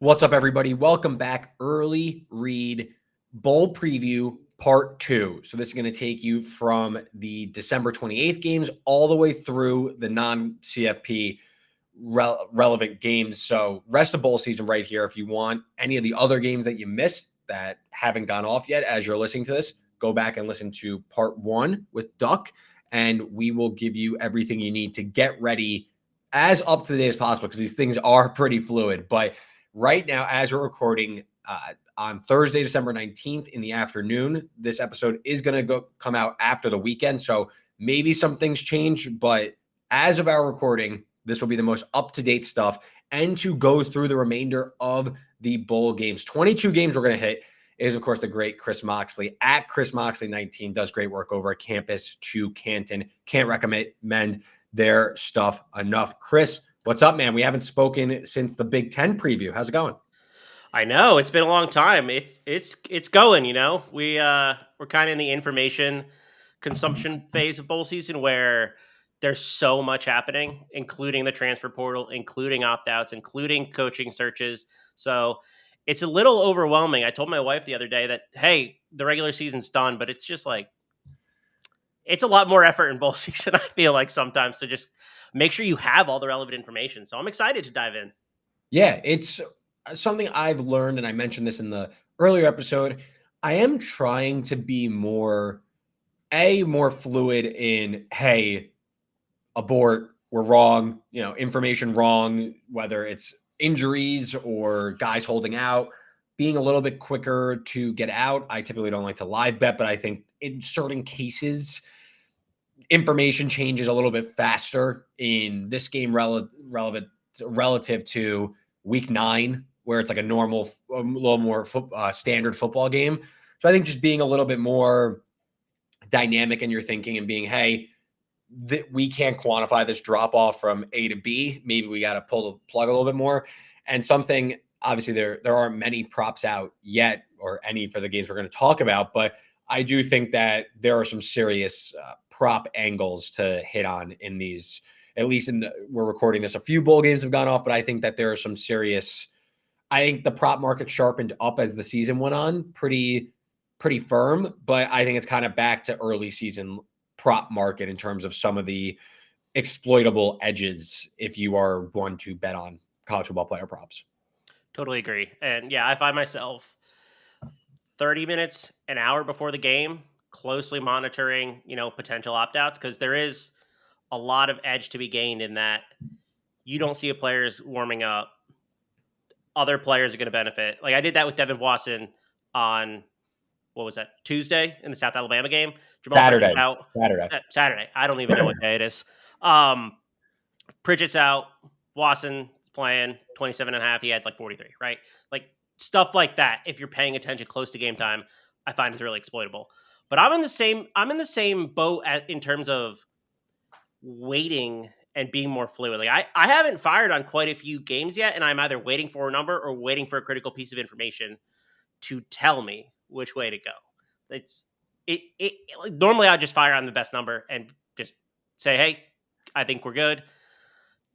What's up, everybody? Welcome back. Early Read Bowl Preview Part 2. So this is going to take you from the December 28th games all the way through the non-CFP relevant games. So rest of bowl season right here. If you want any of the other games that you missed that haven't gone off yet as you're listening to this, go back and listen to Part 1 with Duck, and we will give you everything you need to get ready as up to date as possible because these things are pretty fluid. But right now, as we're recording on Thursday, December 19th in the afternoon, this episode is going to come out after the weekend. So maybe some things change, but as of our recording, this will be the most up-to-date stuff. And to go through the remainder of the bowl games, 22 games we're going to hit is, of course, the great Chris Moxley at Chris Moxley 19. Does great work over at Campus to Canton. Can't recommend their stuff enough. Chris, what's up, man? We haven't spoken since the Big Ten preview. How's it going? I know it's been a long time. It's going. We're kind of in the information consumption phase of bowl season where there's so much happening, including the transfer portal, including opt-outs, including coaching searches. So it's a little overwhelming. I told my wife the other day that, hey, the regular season's done, but it's just like it's a lot more effort in bowl season. I feel like sometimes to just make sure you have all the relevant information. So I'm excited to dive in. Yeah, it's something I've learned, and I mentioned this in the earlier episode. I am trying to be more fluid in, hey, abort, we're wrong, information wrong, whether it's injuries or guys holding out, being a little bit quicker to get out. I typically don't like to live bet, but I think in certain cases, information changes a little bit faster in this game relative to week 9, where it's like a little more standard football game. So I think just being a little bit more dynamic in your thinking and being, hey, we can't quantify this drop off from A to B. Maybe we got to pull the plug a little bit more. And something, obviously, there aren't many props out yet, or any for the games we're going to talk about, but I do think that there are some serious prop angles to hit on in these. At least we're recording this, a few bowl games have gone off, but I think that there are some serious. I think the prop market sharpened up as the season went on, pretty firm, but I think it's kind of back to early season prop market in terms of some of the exploitable edges if you are one to bet on college football player props. Totally agree. And yeah, I find myself 30 minutes, an hour before the game, closely monitoring, potential opt-outs, because there is a lot of edge to be gained in that you don't see a players warming up. Other players are going to benefit. Like I did that with Devin Wasson on, what was that, Tuesday in the South Alabama game? Jamal Saturday. Pritchett's out. Saturday. I don't even know what day it is. Pritchett's out. Wasson's playing 27 and a half. He had like 43, right? Like stuff like that. If you're paying attention close to game time, I find it's really exploitable. But I'm in the same boat in terms of waiting and being more fluid. Like I haven't fired on quite a few games yet, and I'm either waiting for a number or waiting for a critical piece of information to tell me which way to go. Normally I'd just fire on the best number and just say, hey, I think we're good.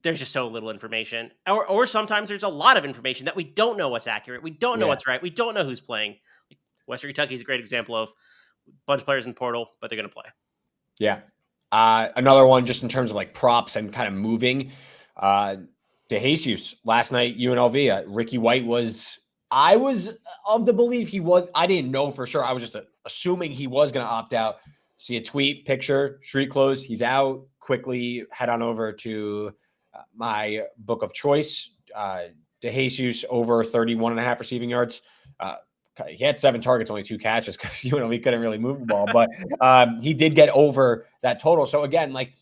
There's just so little information. Or sometimes there's a lot of information that we don't know what's accurate. We don't know what's right. We don't know who's playing. Like Western Kentucky is a great example of a bunch of players in the portal, but they're going to play. Yeah. Another one just in terms of like props and kind of moving. DeJesus last night, UNLV. Ricky White I was of the belief I didn't know for sure. I was just assuming he was going to opt out. See a tweet, picture, street clothes. He's out. Quickly head on over to my book of choice. DeJesus over 31.5 receiving yards. He had 7 targets, only 2 catches because UNLV couldn't really move the ball, but he did get over that total. So again, like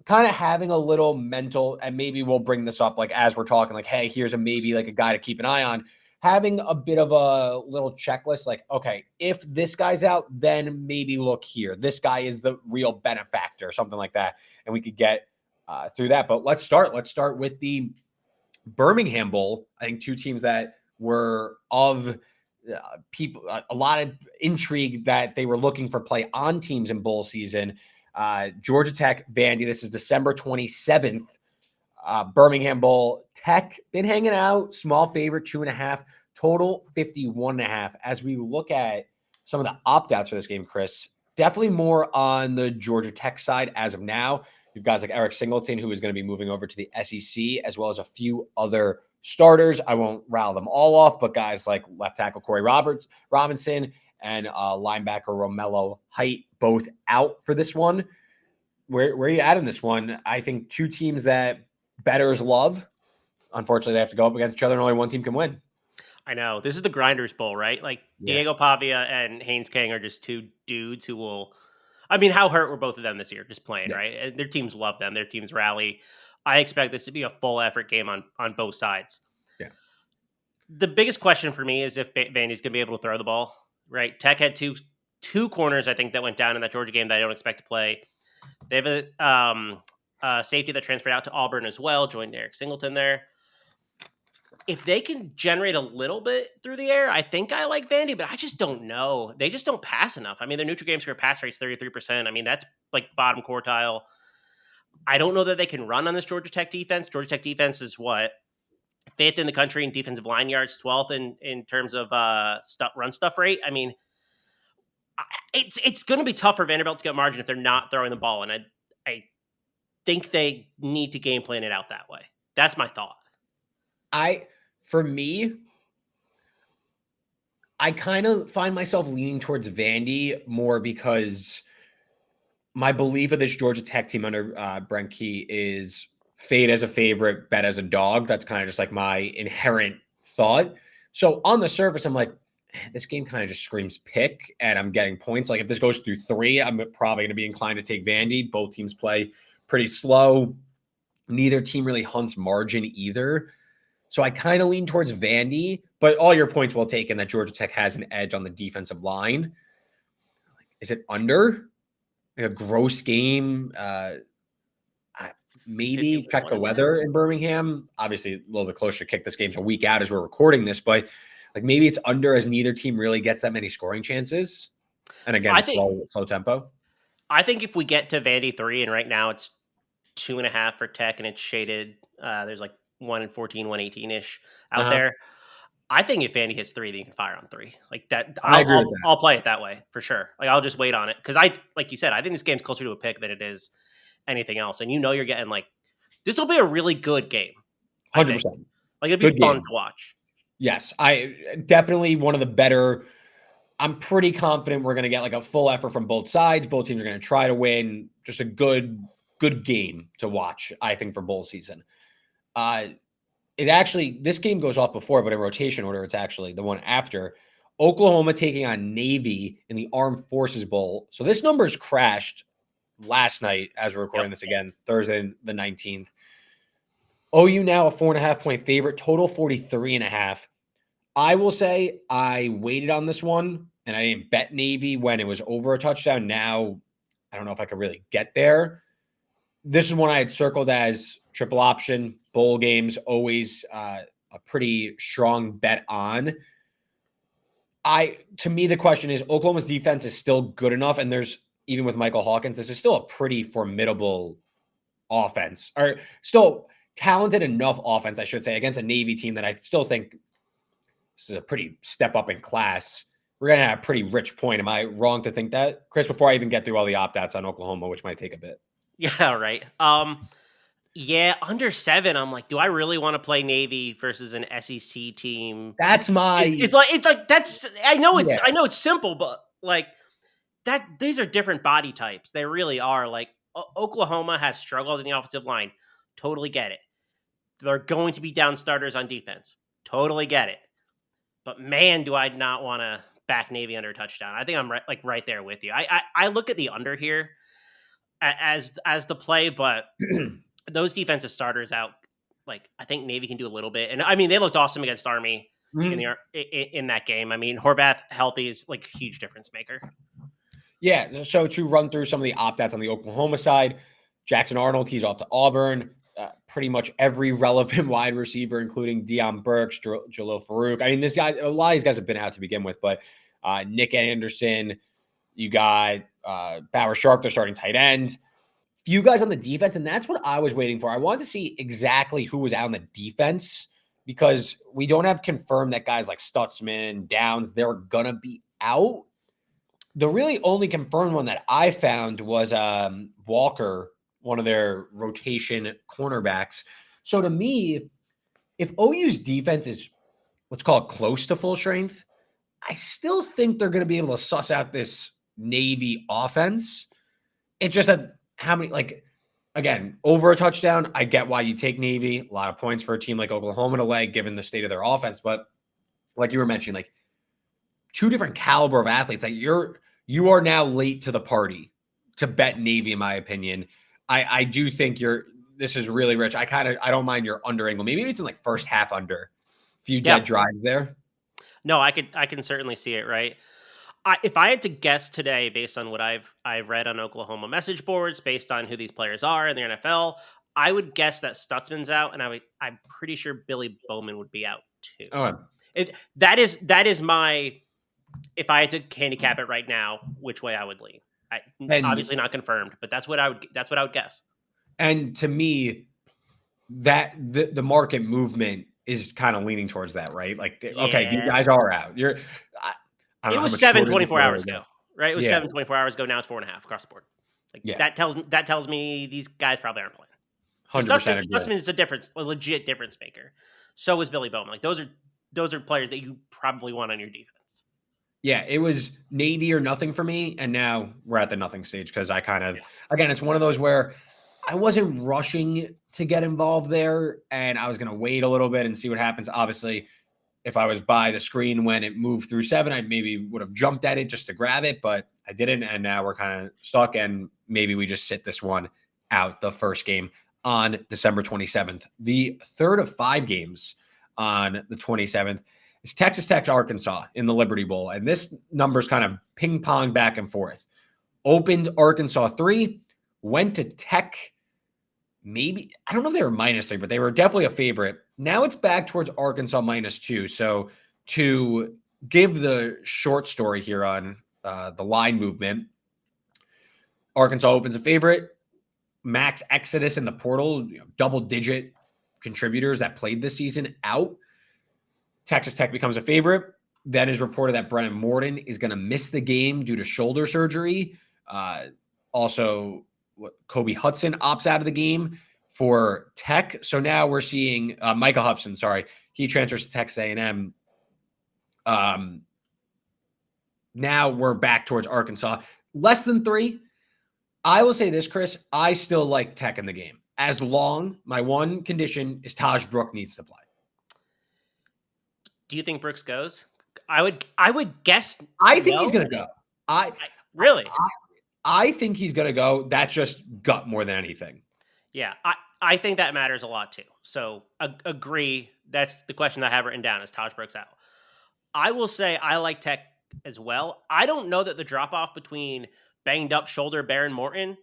kind of having a little mental, and maybe we'll bring this up like as we're talking, like, hey, here's maybe like a guy to keep an eye on. Having a bit of a little checklist, like, okay, if this guy's out, then maybe look here. This guy is the real benefactor, something like that, and we could get through that. But let's start with the Birmingham Bowl. I think 2 teams that were of people, a lot of intrigue that they were looking for play on teams in bowl season. Georgia Tech, Vandy. This is December 27th. Birmingham Bowl. Tech been hanging out. Small favorite, 2.5. Total 51.5. As we look at some of the opt-outs for this game, Chris, definitely more on the Georgia Tech side as of now. You've guys like Eric Singleton, who is going to be moving over to the SEC, as well as a few other starters. I won't rattle them all off, but guys like left tackle Corey Robinson and linebacker Romello Height, both out for this one. Where are you at in this one? I think two teams that bettors love. Unfortunately, they have to go up against each other, and only one team can win. I know. This is the Grinders Bowl, right? Like Diego Pavia and Haynes King are just two dudes who will. I mean, how hurt were both of them this year just playing, right? And their teams love them. Their teams rally. I expect this to be a full effort game on both sides. Yeah. The biggest question for me is if Vandy's going to be able to throw the ball, right? Tech had two corners, I think, that went down in that Georgia game that I don't expect to play. They have a safety that transferred out to Auburn as well, joined Eric Singleton there. If they can generate a little bit through the air, I think I like Vandy, but I just don't know. They just don't pass enough. I mean, their neutral game score pass rate's 33%. I mean, that's like bottom quartile. I don't know that they can run on this Georgia Tech defense. Georgia Tech defense is what? 5th in the country in defensive line yards, 12th in terms of run stuff rate. I mean, it's going to be tough for Vanderbilt to get margin if they're not throwing the ball, and I think they need to game plan it out that way. That's my thought. For me, I kind of find myself leaning towards Vandy more because my belief of this Georgia Tech team under Brent Key is fade as a favorite, bet as a dog. That's kind of just like my inherent thought. So on the surface, I'm like, this game kind of just screams pick, and I'm getting points. Like if this goes through 3, I'm probably going to be inclined to take Vandy. Both teams play pretty slow. Neither team really hunts margin either. So I kind of lean towards Vandy, but all your points well taken that Georgia Tech has an edge on the defensive line. Is it under? Like a gross game? Maybe check the weather in Birmingham. Obviously, a little bit closer to kick this game. It's a week out as we're recording this, but like maybe it's under as neither team really gets that many scoring chances. And again, slow tempo. I think if we get to Vandy 3, and right now it's 2.5 for Tech, and it's shaded. There's like 1-14, 118-ish out there. I think if Vandy hits 3, then you can fire on 3. Like that, I'll play it that way for sure. Like I'll just wait on it because like you said, I think this game's closer to a pick than it is anything else. And you're getting like this will be a really good game. 100%. Like it'd be fun to watch. Yes, I definitely one of the better. I'm pretty confident we're going to get like a full effort from both sides. Both teams are going to try to win. Just a good game to watch, I think, for bowl season. This game goes off before, but in rotation order, it's actually the one after. Oklahoma taking on Navy in the Armed Forces Bowl. So this number's crashed last night as we're recording this again, Thursday the 19th. OU now a 4.5-point favorite, total 43.5. I will say I waited on this one, and I didn't bet Navy when it was over a touchdown. Now, I don't know if I could really get there. This is one I had circled as triple option. Bowl games, always a pretty strong bet on. To me, the question is Oklahoma's defense is still good enough, and there's even with Michael Hawkins, this is still a pretty formidable offense, or still talented enough offense, I should say, against a Navy team that I still think this is a pretty step up in class. We're going to have a pretty rich point. Am I wrong to think that? Chris, before I even get through all the opt-outs on Oklahoma, which might take a bit. Yeah, right. Yeah, under 7, I'm like, do I really want to play Navy versus an SEC team? That's my. It's like that's. I know it's simple, but like that. These are different body types. They really are. Like Oklahoma has struggled in the offensive line. Totally get it. They're going to be down starters on defense. Totally get it. But man, do I not want to back Navy under a touchdown. I think I'm right there with you. I look at the under here as the play, but those defensive starters out, like I think Navy can do a little bit. And I mean, they looked awesome against Army in that game. I mean, Horvath healthy is like a huge difference maker. Yeah. So to run through some of the opt-outs on the Oklahoma side, Jackson Arnold, he's off to Auburn. Pretty much every relevant wide receiver, including Deion Burks, Jalil Farouk. I mean, a lot of these guys have been out to begin with, but Nick Anderson, you got Bauer Sharp, they're starting tight end. few guys on the defense, and that's what I was waiting for. I wanted to see exactly who was out on the defense because we don't have confirmed that guys like Stutzman, Downs, they're gonna be out. The really only confirmed one that I found was Walker, one of their rotation cornerbacks. So to me, if OU's defense is, let's call it close to full strength, I still think they're going to be able to suss out this Navy offense. It's just that how many, like, again, over a touchdown, I get why you take Navy. A lot of points for a team like Oklahoma to lay, given the state of their offense. But like you were mentioning, like two different caliber of athletes. Like you are now late to the party to bet Navy, in my opinion. I do think this is really rich. I don't mind your under angle. Maybe it's in like first half under. A few dead drives there. No, I can certainly see it, right? If I had to guess today, based on what I've read on Oklahoma message boards, based on who these players are in the NFL, I would guess that Stutzman's out, and I'm pretty sure Billy Bowman would be out too. Oh, That is my, if I had to handicap it right now, which way I would lean. Obviously not confirmed, but that's what I would guess. And to me, that the market movement is kind of leaning towards that, right? Like, okay, these guys are out. I don't know it was how much 7 shorter 24 hours ago, right? It was 7 Yeah. 24 hours ago. Now it's 4.5 across the board. Like Yeah. that tells me these guys probably aren't playing. 100% Stutzman is a legit difference maker. So is Billy Bowman. Like those are players that you probably want on your defense. Yeah, it was Navy or nothing for me, and now we're at the nothing stage because I kind of, again, it's one of those where I wasn't rushing to get involved there, and I was going to wait a little bit and see what happens. Obviously, if I was by the screen when it moved through 7, I maybe would have jumped at it just to grab it, but I didn't, and now we're kind of stuck, and maybe we just sit this one out, the first game on December 27th. The third of 5 games on the 27th. It's Texas Tech to Arkansas in the Liberty Bowl. And this number's kind of ping pong back and forth. Opened Arkansas 3, went to Tech. Maybe, I don't know if they were -3, but they were definitely a favorite. Now it's back towards Arkansas -2. So to give the short story here on the line movement, Arkansas opens a favorite. Max exodus in the portal, double-digit contributors that played this season out. Texas Tech becomes a favorite. Then is reported that Brennan Morton is going to miss the game due to shoulder surgery. Also, Kobe Hudson opts out of the game for Tech. So now we're seeing Michael Hudson, he transfers to Texas A&M. Now we're back towards Arkansas. Less than 3. I will say this, Chris. I still like Tech in the game. As long, my one condition is Taj Brook needs to play. Do you think Brooks goes? I would guess. I think he's going to go. Really? I think he's going to go. That's just gut more than anything. Yeah, I think that matters a lot too. So agree. That's the question I have written down is Taj Brooks out. I will say I like Tech as well. I don't know that the drop off between banged up shoulder Baron Morton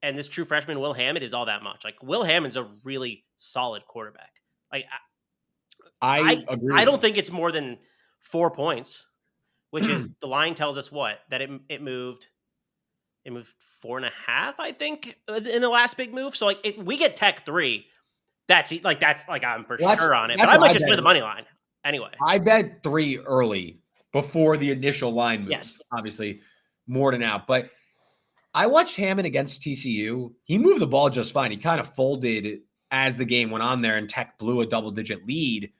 and this true freshman Will Hammond is all that much. Like Will Hammond's a really solid quarterback. Like I agree. I don't think it's more than 4 points, which is the line tells us that it moved 4.5, I think, in the last big move. So like if we get Tech 3, that's I'm for sure on it. But I might just play the money line anyway. I bet 3 early before the initial line move. Yes, obviously more than out. But I watched Hammond against TCU. He moved the ball just fine. He kind of folded as the game went on there, and Tech blew a double-digit lead.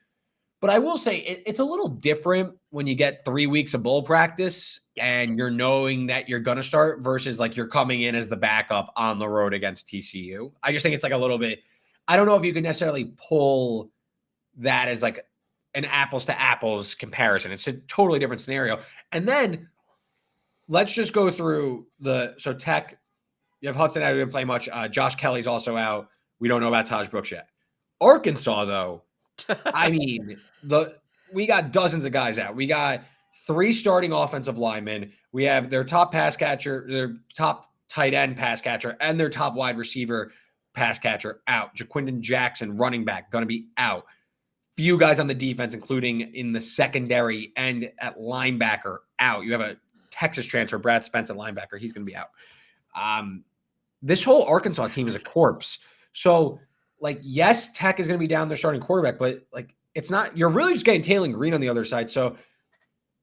But I will say it's a little different when you get 3 weeks of bowl practice and you're knowing that you're going to start versus like you're coming in as the backup on the road against TCU. I just think it's like a little bit, I don't know if you can necessarily pull that as like an apples to apples comparison. It's a totally different scenario. And then let's just go through so Tech, you have Hudson out, who didn't play much. Josh Kelly's also out. We don't know about Taj Brooks yet. Arkansas, though, I mean, we got dozens of guys out. We got 3 starting offensive linemen. We have their top pass catcher, their top tight end pass catcher, and their top wide receiver pass catcher out. Jaquindon Jackson, running back, going to be out. Few guys on the defense, including in the secondary and at linebacker, out. You have a Texas transfer, Brad Spence, at linebacker. He's going to be out. this whole Arkansas team is a corpse. So, like, yes, Tech is going to be down their starting quarterback, but like, it's not. You're really just getting Taylor Green on the other side. So,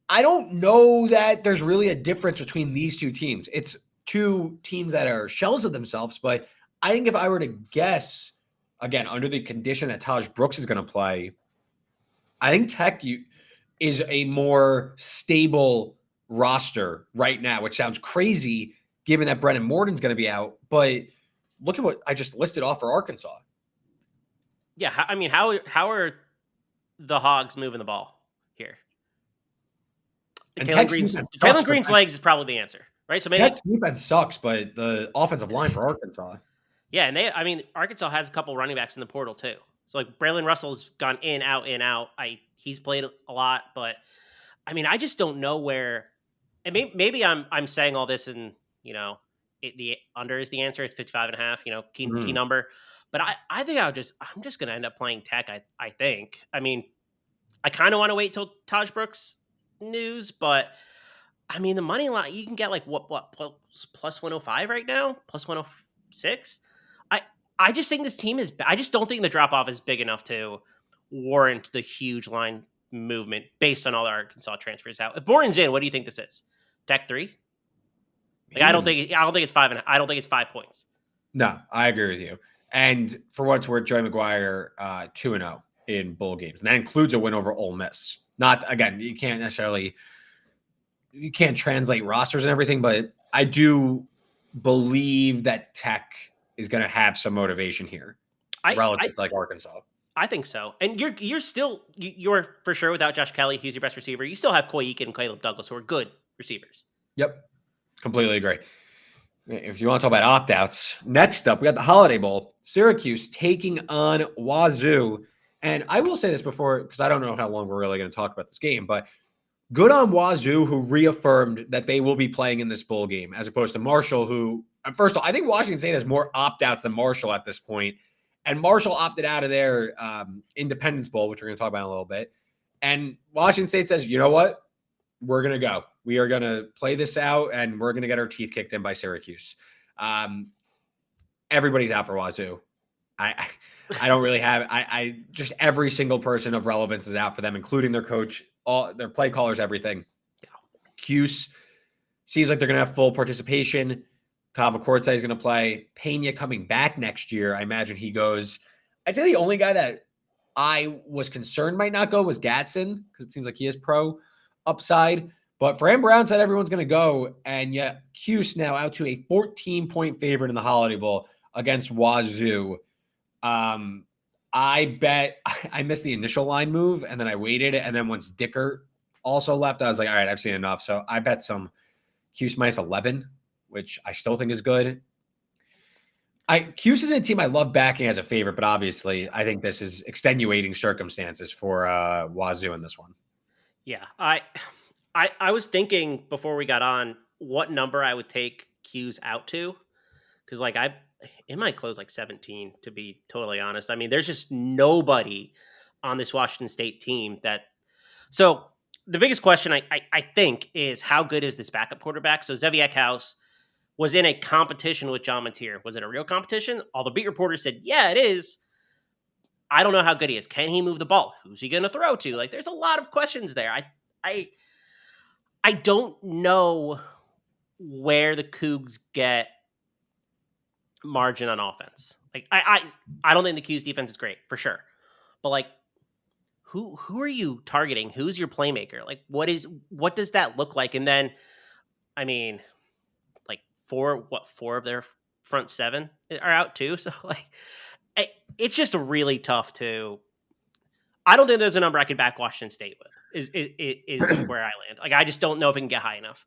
I don't know that there's really a difference between these two teams. It's two teams that are shells of themselves. But I think if I were to guess, again, under the condition that Taj Brooks is going to play, I think Tech is a more stable roster right now, which sounds crazy given that Brennan Morton's going to be out. But look at what I just listed off for Arkansas. Yeah, I mean, how are the Hogs moving the ball here? And Taylor Green's legs is probably the answer, right? So maybe Tech's defense sucks, but the offensive line for Arkansas. Yeah, and I mean, Arkansas has a couple running backs in the portal too. So like Braylon Russell's gone in, out, in, out. He's played a lot, but I mean, I just don't know where. And maybe I'm saying all this, and the under is the answer. It's 55.5. Key number. But I think I'm just gonna end up playing Tech. I think. I mean, I kind of want to wait till Taj Brooks news, but I mean, the money line you can get like what plus 105 right now, plus 106. I just think this team is. I just don't think the drop off is big enough to warrant the huge line movement based on all the Arkansas transfers out. If Bourne's in, what do you think this is? Tech 3? Like, I don't think it's 5, and I don't think it's 5 points. No, I agree with you. And for what it's worth, Joey McGuire 2-0 in bowl games, and that includes a win over Ole Miss. Not again, you can't translate rosters and everything, but I do believe that Tech is going to have some motivation here relative to like Arkansas. I think so. And you're for sure without Josh Kelly, he's your best receiver. You still have Coy Eakin and Caleb Douglas, who are good receivers. Yep. Completely agree. If you want to talk about opt-outs, next up, we got the Holiday Bowl. Syracuse taking on Wazoo. And I will say this before, because I don't know how long we're really going to talk about this game, but good on Wazoo, who reaffirmed that they will be playing in this bowl game, as opposed to Marshall, who, first of all, I think Washington State has more opt-outs than Marshall at this point. And Marshall opted out of their Independence Bowl, which we're going to talk about in a little bit. And Washington State says, you know what? We're going to go. We are going to play this out, and we're going to get our teeth kicked in by Syracuse. Everybody's out for Wazoo. I don't really have – I just every single person of relevance is out for them, including their coach, all their play callers, everything. Cuse seems like they're going to have full participation. Kyle McCourtside is going to play. Pena coming back next year. I imagine he goes. I'd say the only guy that I was concerned might not go was Gatson, because it seems like he has pro upside. But Fran Brown said everyone's going to go. And yet Cuse now out to a 14-point favorite in the Holiday Bowl against Wazoo. I bet I missed the initial line move, and then I waited. And then once Dicker also left, I was like, all right, I've seen enough. So I bet some Cuse minus 11, which I still think is good. Cuse is a team I love backing as a favorite, but obviously I think this is extenuating circumstances for Wazoo in this one. Yeah, I was thinking before we got on what number I would take Cuse out to, because like it might close like 17, to be totally honest. I mean, there's just nobody on this Washington State team that. So the biggest question I think is how good is this backup quarterback? So Zevi Eckhouse was in a competition with John Mateer. Was it a real competition? All the beat reporters said, yeah, it is. I don't know how good he is. Can he move the ball? Who's he going to throw to? Like, there's a lot of questions there. I don't know where the Cougs get margin on offense. Like, I don't think the Cougs defense is great, for sure. But like, who are you targeting? Who's your playmaker? Like, what does that look like? And then, I mean, like four of their front seven are out too. So like, it's just really tough to. I don't think there's a number I could back Washington State with. Is where I land. Like, I just don't know if it can get high enough.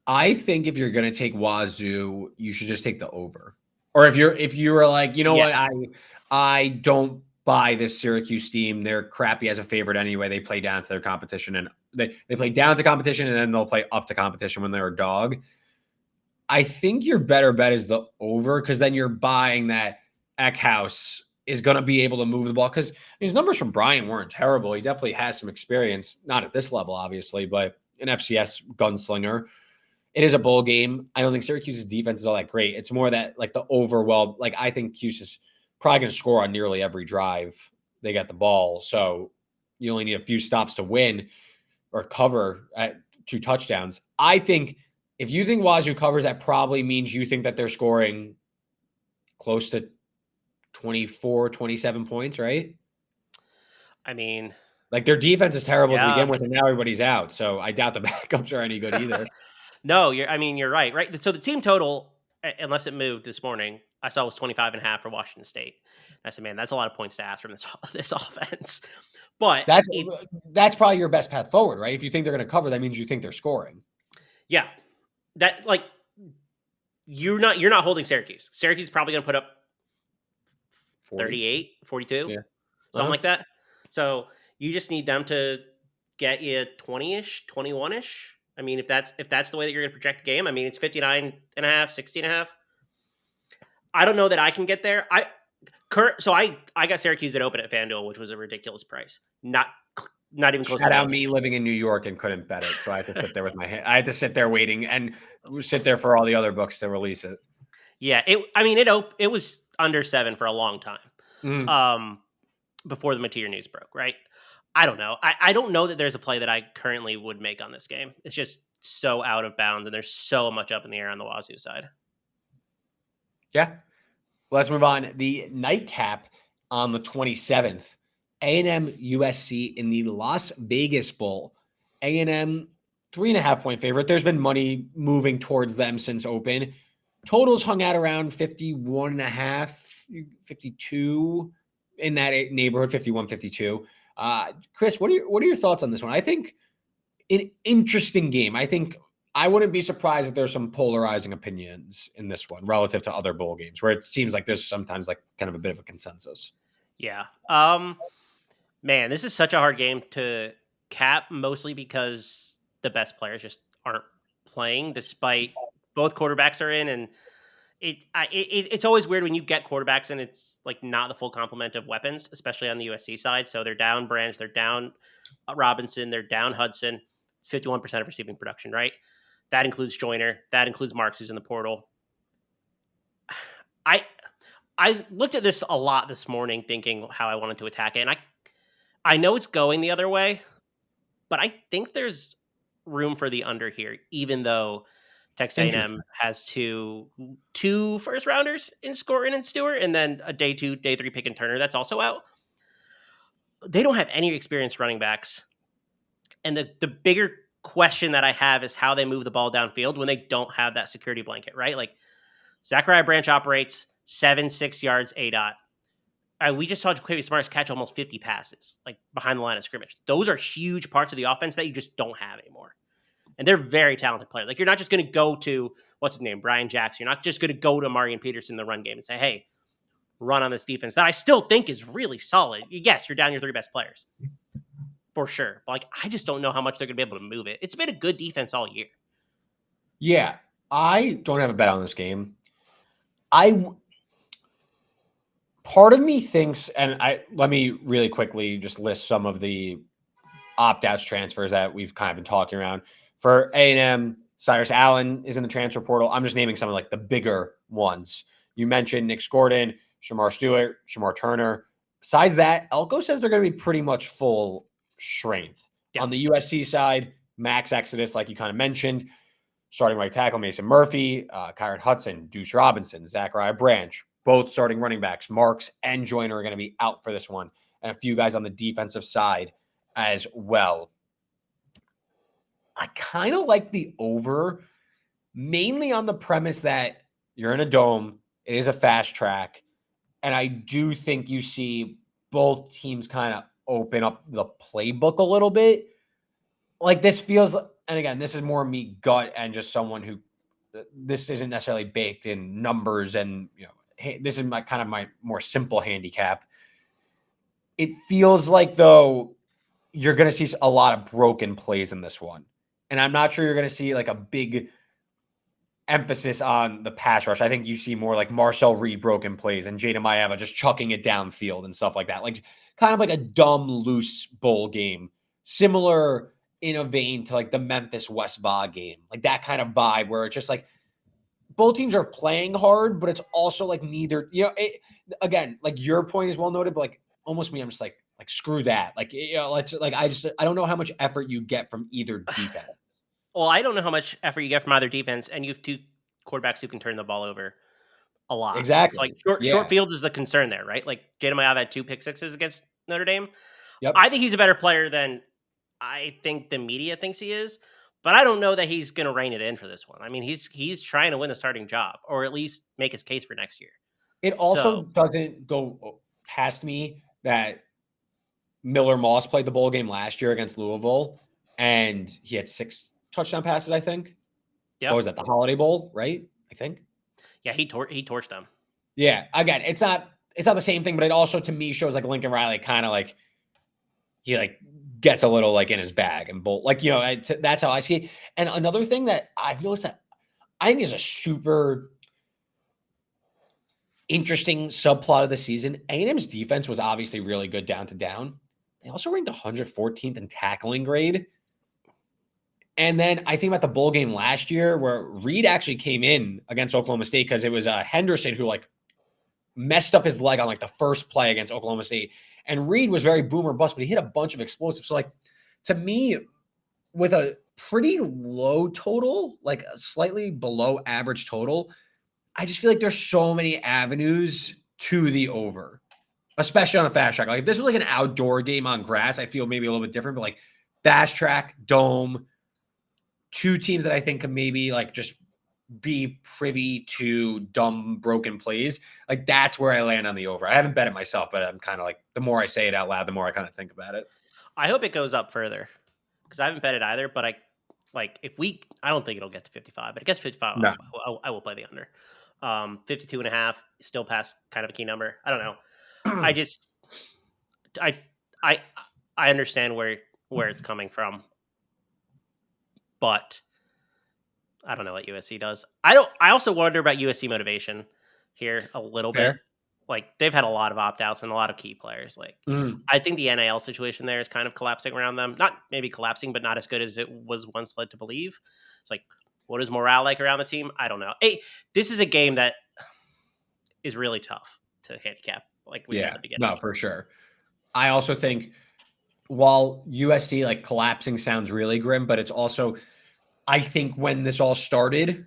I think if you're going to take Wazoo, you should just take the over. Or if you're like, you know what, I don't buy this Syracuse team. They're crappy as a favorite anyway. They play down to their competition, and they play down to competition, and then they'll play up to competition when they're a dog. I think your better bet is the over, because then you're buying that Eckhouse is going to be able to move the ball, because his numbers from Bryant weren't terrible. He definitely has some experience, not at this level, obviously, but an FCS gunslinger. it is a bowl game. I don't think Syracuse's defense is all that great. It's more that like the overwhelm. Like I think Cuse is probably going to score on nearly every drive they get the ball. So you only need a few stops to win or cover at 2 touchdowns. I think if you think Wazoo covers, that probably means you think that they're scoring close to 24, 27 points, right? I mean, Like their defense is terrible to begin yeah. with, and now everybody's out. So I doubt the backups are any good either. No, you're right, right? So the team total, unless it moved this morning, I saw was 25.5 for Washington State. I said, man, that's a lot of points to ask from this this offense. But That's it, that's probably your best path forward, right? If you think they're going to cover, that means you think they're scoring. yeah, that like you're not holding Syracuse. Syracuse is probably going to put up 40? 38, 42, Yeah. something like that. So you just need them to get you 20-ish, 21-ish. I mean, if that's the way that you're going to project the game, I mean, it's 59.5, 60.5. I don't know that I can get there. I got Syracuse at open at FanDuel, which was a ridiculous price. Not even close to Shout out what me living in New York and couldn't bet it, so I had to sit there with my hand. I had to sit there waiting and sit there for all the other books to release it. Yeah, it was under 7 for a long time. Mm. Before the Mateer news broke, right? I don't know. I don't know that there's a play that I currently would make on this game. It's just so out of bounds, and there's so much up in the air on the Wazoo side. Yeah. Let's move on. The nightcap on the 27th, A&M-USC in the Las Vegas Bowl. A&M 3.5-point favorite. There's been money moving towards them since open. Totals hung out around 51.5, 52 in that neighborhood, 51, 52. Chris, what are your thoughts on this one? I think an interesting game. I think I wouldn't be surprised if there's some polarizing opinions in this one relative to other bowl games where it seems like there's sometimes like kind of a bit of a consensus. Yeah. Man, this is such a hard game to cap, mostly because the best players just aren't playing, despite both quarterbacks are in, and it's always weird when you get quarterbacks and it's like not the full complement of weapons, especially on the USC side. So they're down Branch, they're down Robinson, they're down Hudson. It's 51% of receiving production, right? That includes Joyner, that includes Marks, who's in the portal. I looked at this a lot this morning, thinking how I wanted to attack it, and I know it's going the other way, but I think there's room for the under here, even though Texas A&M Interesting. has two first rounders in Scorin and Stewart, and then a day 2, day 3 pick and Turner that's also out. They don't have any experienced running backs, and the bigger question that I have is how they move the ball downfield when they don't have that security blanket, right? Like Zachariah Branch operates 7-6 yards A dot. We just saw Jaquavius Smarts catch almost 50 passes, like behind the line of scrimmage. Those are huge parts of the offense that you just don't have anymore. And they're very talented players. Like, you're not just going to go to, what's his name, Brian Jackson. You're not just going to go to Marion Peterson in the run game and say, hey, run on this defense that I still think is really solid. Yes, you're down your 3 best players, for sure. But, like, I just don't know how much they're going to be able to move it. It's been a good defense all year. Yeah, I don't have a bet on this game. Part of me thinks, and let me really quickly just list some of the opt-outs transfers that we've kind of been talking around. For A&M, Cyrus Allen is in the transfer portal. I'm just naming some of like the bigger ones. You mentioned Nick Gordon, Shamar Stewart, Shamar Turner. Besides that, Elko says they're going to be pretty much full strength. Yeah. On the USC side, Max Exodus, like you kind of mentioned, starting right tackle, Mason Murphy, Kyron Hudson, Deuce Robinson, Zachariah Branch, both starting running backs. Marks and Joyner are going to be out for this one, and a few guys on the defensive side as well. I kind of like the over, mainly on the premise that you're in a dome. It is a fast track. And I do think you see both teams kind of open up the playbook a little bit. Like this feels, and again, this is more me gut and just someone who this isn't necessarily baked in numbers. And, this is my more simple handicap. It feels like, though, you're going to see a lot of broken plays in this one. And I'm not sure you're going to see like a big emphasis on the pass rush. I think you see more like Marcel Reed broken plays and Jada Maeva just chucking it downfield and stuff like that. Like kind of like a dumb, loose bowl game. Similar in a vein to like the Memphis West VOG game, like that kind of vibe where it's just like both teams are playing hard, but it's also like neither, again, like your point is well noted, but like almost me, I'm just like screw that. Like, let's like, I don't know how much effort you get from either defense. Well, I don't know how much effort you get from either defense, and you have two quarterbacks who can turn the ball over a lot. So, like, Exactly. short Yeah. fields is the concern there, right? Like, Jada Mayav had 2 pick sixes against Notre Dame. I Yep. think he's a better player than I think the media thinks he is, but I don't know that he's going to rein it in for this one. I mean, he's trying to win the starting job, or at least make his case for next year. It also So, doesn't go past me that Miller Moss played the bowl game last year against Louisville, and he had 6 touchdown passes, I think. What yep, was that? The Holiday Bowl, right? I think. yeah, he torched them. Yeah. Again, it's not the same thing, but it also to me shows like Lincoln Riley kind of like he like gets a little like in his bag and bolt like that's how I see it. And another thing that I've noticed that I think is a super interesting subplot of the season. A&M's defense was obviously really good down to down. They also ranked 114th in tackling grade. And then I think about the bowl game last year where Reed actually came in against Oklahoma State because it was Henderson who like messed up his leg on like the first play against Oklahoma State. And Reed was very boomer bust, but he hit a bunch of explosives. So like to me, with a pretty low total, like a slightly below average total, I just feel like there's so many avenues to the over, especially on a fast track. Like if this was like an outdoor game on grass, I feel maybe a little bit different, but like fast track, dome, two teams that I think could maybe like just be privy to dumb broken plays. Like that's where I land on the over. I haven't bet it myself, but I'm kind of like the more I say it out loud, the more I kind of think about it. I hope it goes up further because I haven't bet it either. But I don't think it'll get to 55, but it gets 55. No. I will play the under. 52 and a half, still past kind of a key number. I don't know. I just, I, I, I understand where it's coming from, but I don't know what USC does. I also wonder about USC motivation here a little bit. Fair. Like they've had a lot of opt outs and a lot of key players. Like Mm. I think the NIL situation there is kind of collapsing around them. Not maybe collapsing, but not as good as it was once led to believe. It's like, what is morale like around the team? I don't know. Hey, this is a game that is really tough to handicap, like we said at Yeah, the beginning. no, for sure. I also think while USC like collapsing sounds really grim, but it's also I think when this all started,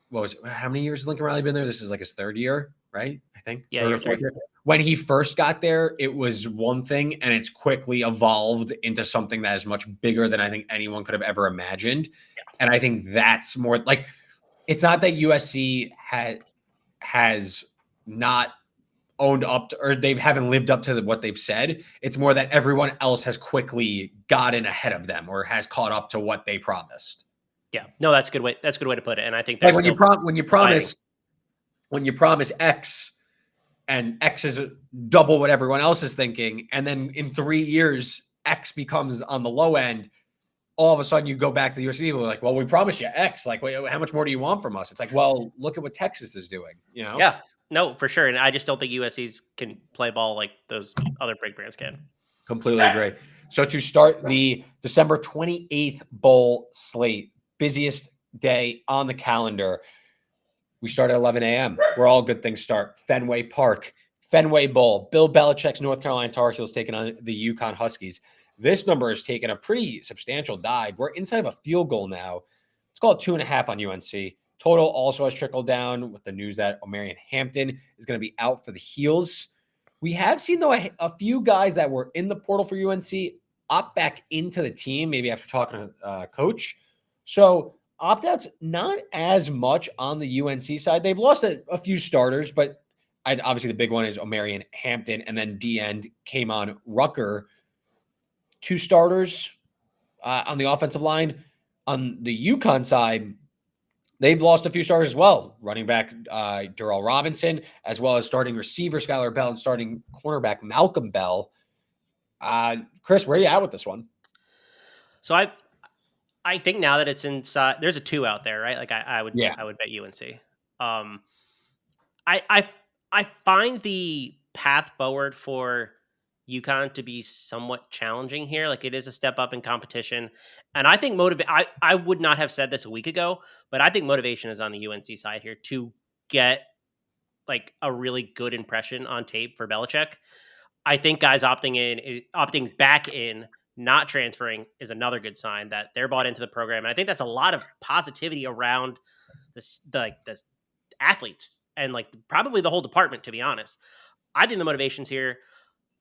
what was it? How many years has Lincoln Riley been there? This is like his 3rd year, right? I think Yeah, 3rd or year 4th three. year. When he first got there, it was one thing, and it's quickly evolved into something that is much bigger than I think anyone could have ever imagined. And I think that's more like it's not that USC has not owned up to, or they haven't lived up to what they've said. It's more that everyone else has quickly gotten ahead of them or has caught up to what they promised. Yeah, no, that's a good way. That's a good way to put it. And I think they're Like still when you fighting. promise X and X is double what everyone else is thinking, and then in 3 years X becomes on the low end. All of a sudden, you go back to the USC people like, well, we promised you X. Like, wait, how much more do you want from us? It's like, well, look at what Texas is doing. You know. Yeah, no, for sure. And I just don't think USC's can play ball like those other big brands can. Completely agree. So to start the December 28th bowl slate, busiest day on the calendar, we start at 11 a.m. where all good things start. Fenway Park, Fenway Bowl, Bill Belichick's North Carolina Tar Heels taking on the UConn Huskies. This number has taken a pretty substantial dive. We're inside of a field goal now. Let's call it 2.5 on UNC. Total also has trickled down with the news that Omarion Hampton is going to be out for the Heels. We have seen, though, a few guys that were in the portal for UNC opt back into the team, maybe after talking to coach. So opt-outs not as much on the UNC side. They've lost a few starters, but obviously the big one is Omarion Hampton, and then D-end came on Rucker. 2 starters on the offensive line. On the UConn side, they've lost a few starters as well. Running back Darrell Robinson, as well as starting receiver Skylar Bell and starting cornerback Malcolm Bell. Chris, where are you at with this one? So I think now that it's inside, there's a 2 out there, right? Like I would Yeah. bet UNC. I I find the path forward for UConn to be somewhat challenging here. Like it is a step up in competition. And I think I would not have said this a week ago, but I think motivation is on the UNC side here to get like a really good impression on tape for Belichick. I think guys opting back in, not transferring is another good sign that they're bought into the program. And I think that's a lot of positivity around the athletes and like probably the whole department, to be honest. I think the motivations here,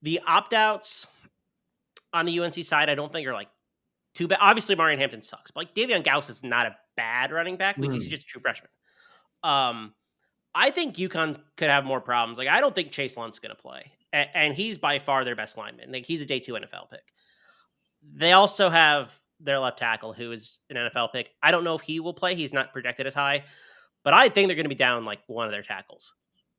the opt outs on the UNC side, I don't think are like too bad. Obviously, Marion Hampton sucks, but like Davion Gauss is not a bad running back. Like he's Mm. just a true freshman. Um, I think UConn could have more problems. Like I don't think Chase Lunt's going to play, and he's by far their best lineman. Like he's a day 2 NFL pick. They also have their left tackle, who is an NFL pick. I don't know if he will play. He's not projected as high, but I think they're going to be down like one of their tackles.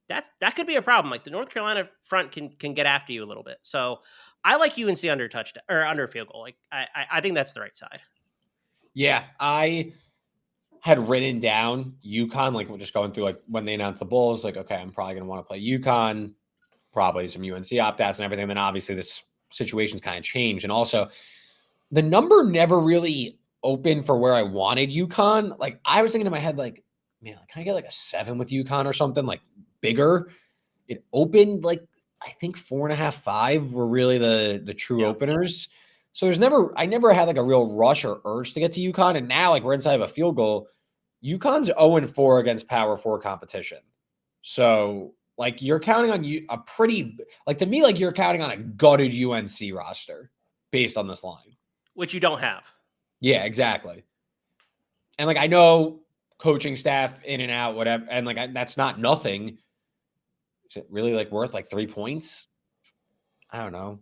That could be a problem. Like the North Carolina front can get after you a little bit. So I like UNC under touchdown or under field goal. Like I think that's the right side. Yeah, I had written down UConn, like we're just going through like when they announced the Bulls, like, okay, I'm probably going to want to play UConn, probably some UNC opt-outs and everything. And then obviously this situation's kind of changed. And also the number never really opened for where I wanted UConn. Like I was thinking in my head, like, man, can I get like a 7 with UConn or something like bigger? It opened like I think 4.5, 5 were really the true Yeah. openers. So I never had like a real rush or urge to get to UConn. And now like we're inside of a field goal. UConn's 0-4 against Power 4 competition. So like you're counting on you a pretty like to me, like you're counting on a gutted UNC roster based on this line. Which you don't have. Yeah, exactly. And like I know coaching staff in and out, whatever, and like that's not nothing. Is it really like worth like 3 points? I don't know.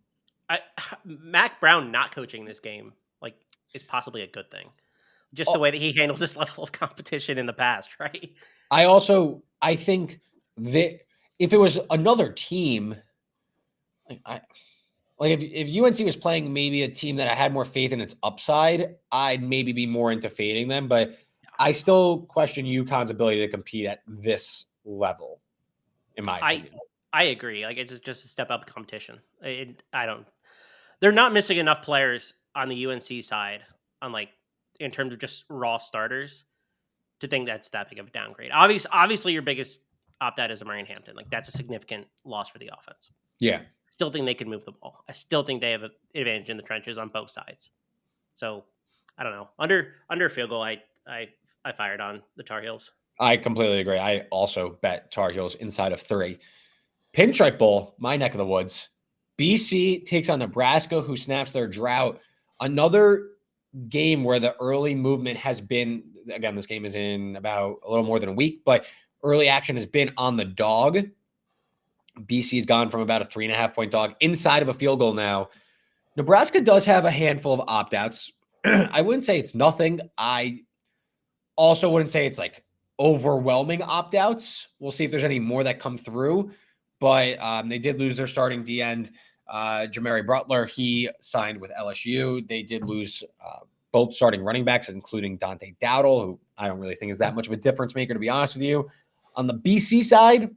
Mac Brown not coaching this game like is possibly a good thing. Just the Oh, way that he handles this level of competition in the past, right? I think that if it was another team, like if UNC was playing maybe a team that I had more faith in its upside, I'd maybe be more into fading them. But I still question UConn's ability to compete at this level, in my I opinion. I agree. Like it's just a step up competition. I don't. They're not missing enough players on the UNC side, on like in terms of just raw starters, to think that's that big of a downgrade. Obviously, your biggest opt out is Marion Hampton. Like that's a significant loss for the offense. Yeah, Still think they can move the ball. I still think they have an advantage in the trenches on both sides. So I don't know. Under field goal, I fired on the Tar Heels. I completely agree. I also bet Tar Heels inside of 3. Pinstripe Bowl, my neck of the woods. BC takes on Nebraska, who snaps their drought. Another game where the early movement has been, again, this game is in about a little more than a week, but early action has been on the dog. BC's gone from about a 3.5 point dog inside of a field goal now. Nebraska does have a handful of opt outs. I wouldn't say it's nothing. I also wouldn't say it's like overwhelming opt outs. We'll see if there's any more that come through. But they did lose their starting D end, Jamari Butler. He signed with LSU. They did lose both starting running backs, including Dante Dowdle, who I don't really think is that much of a difference maker, to be honest with you. On the BC side,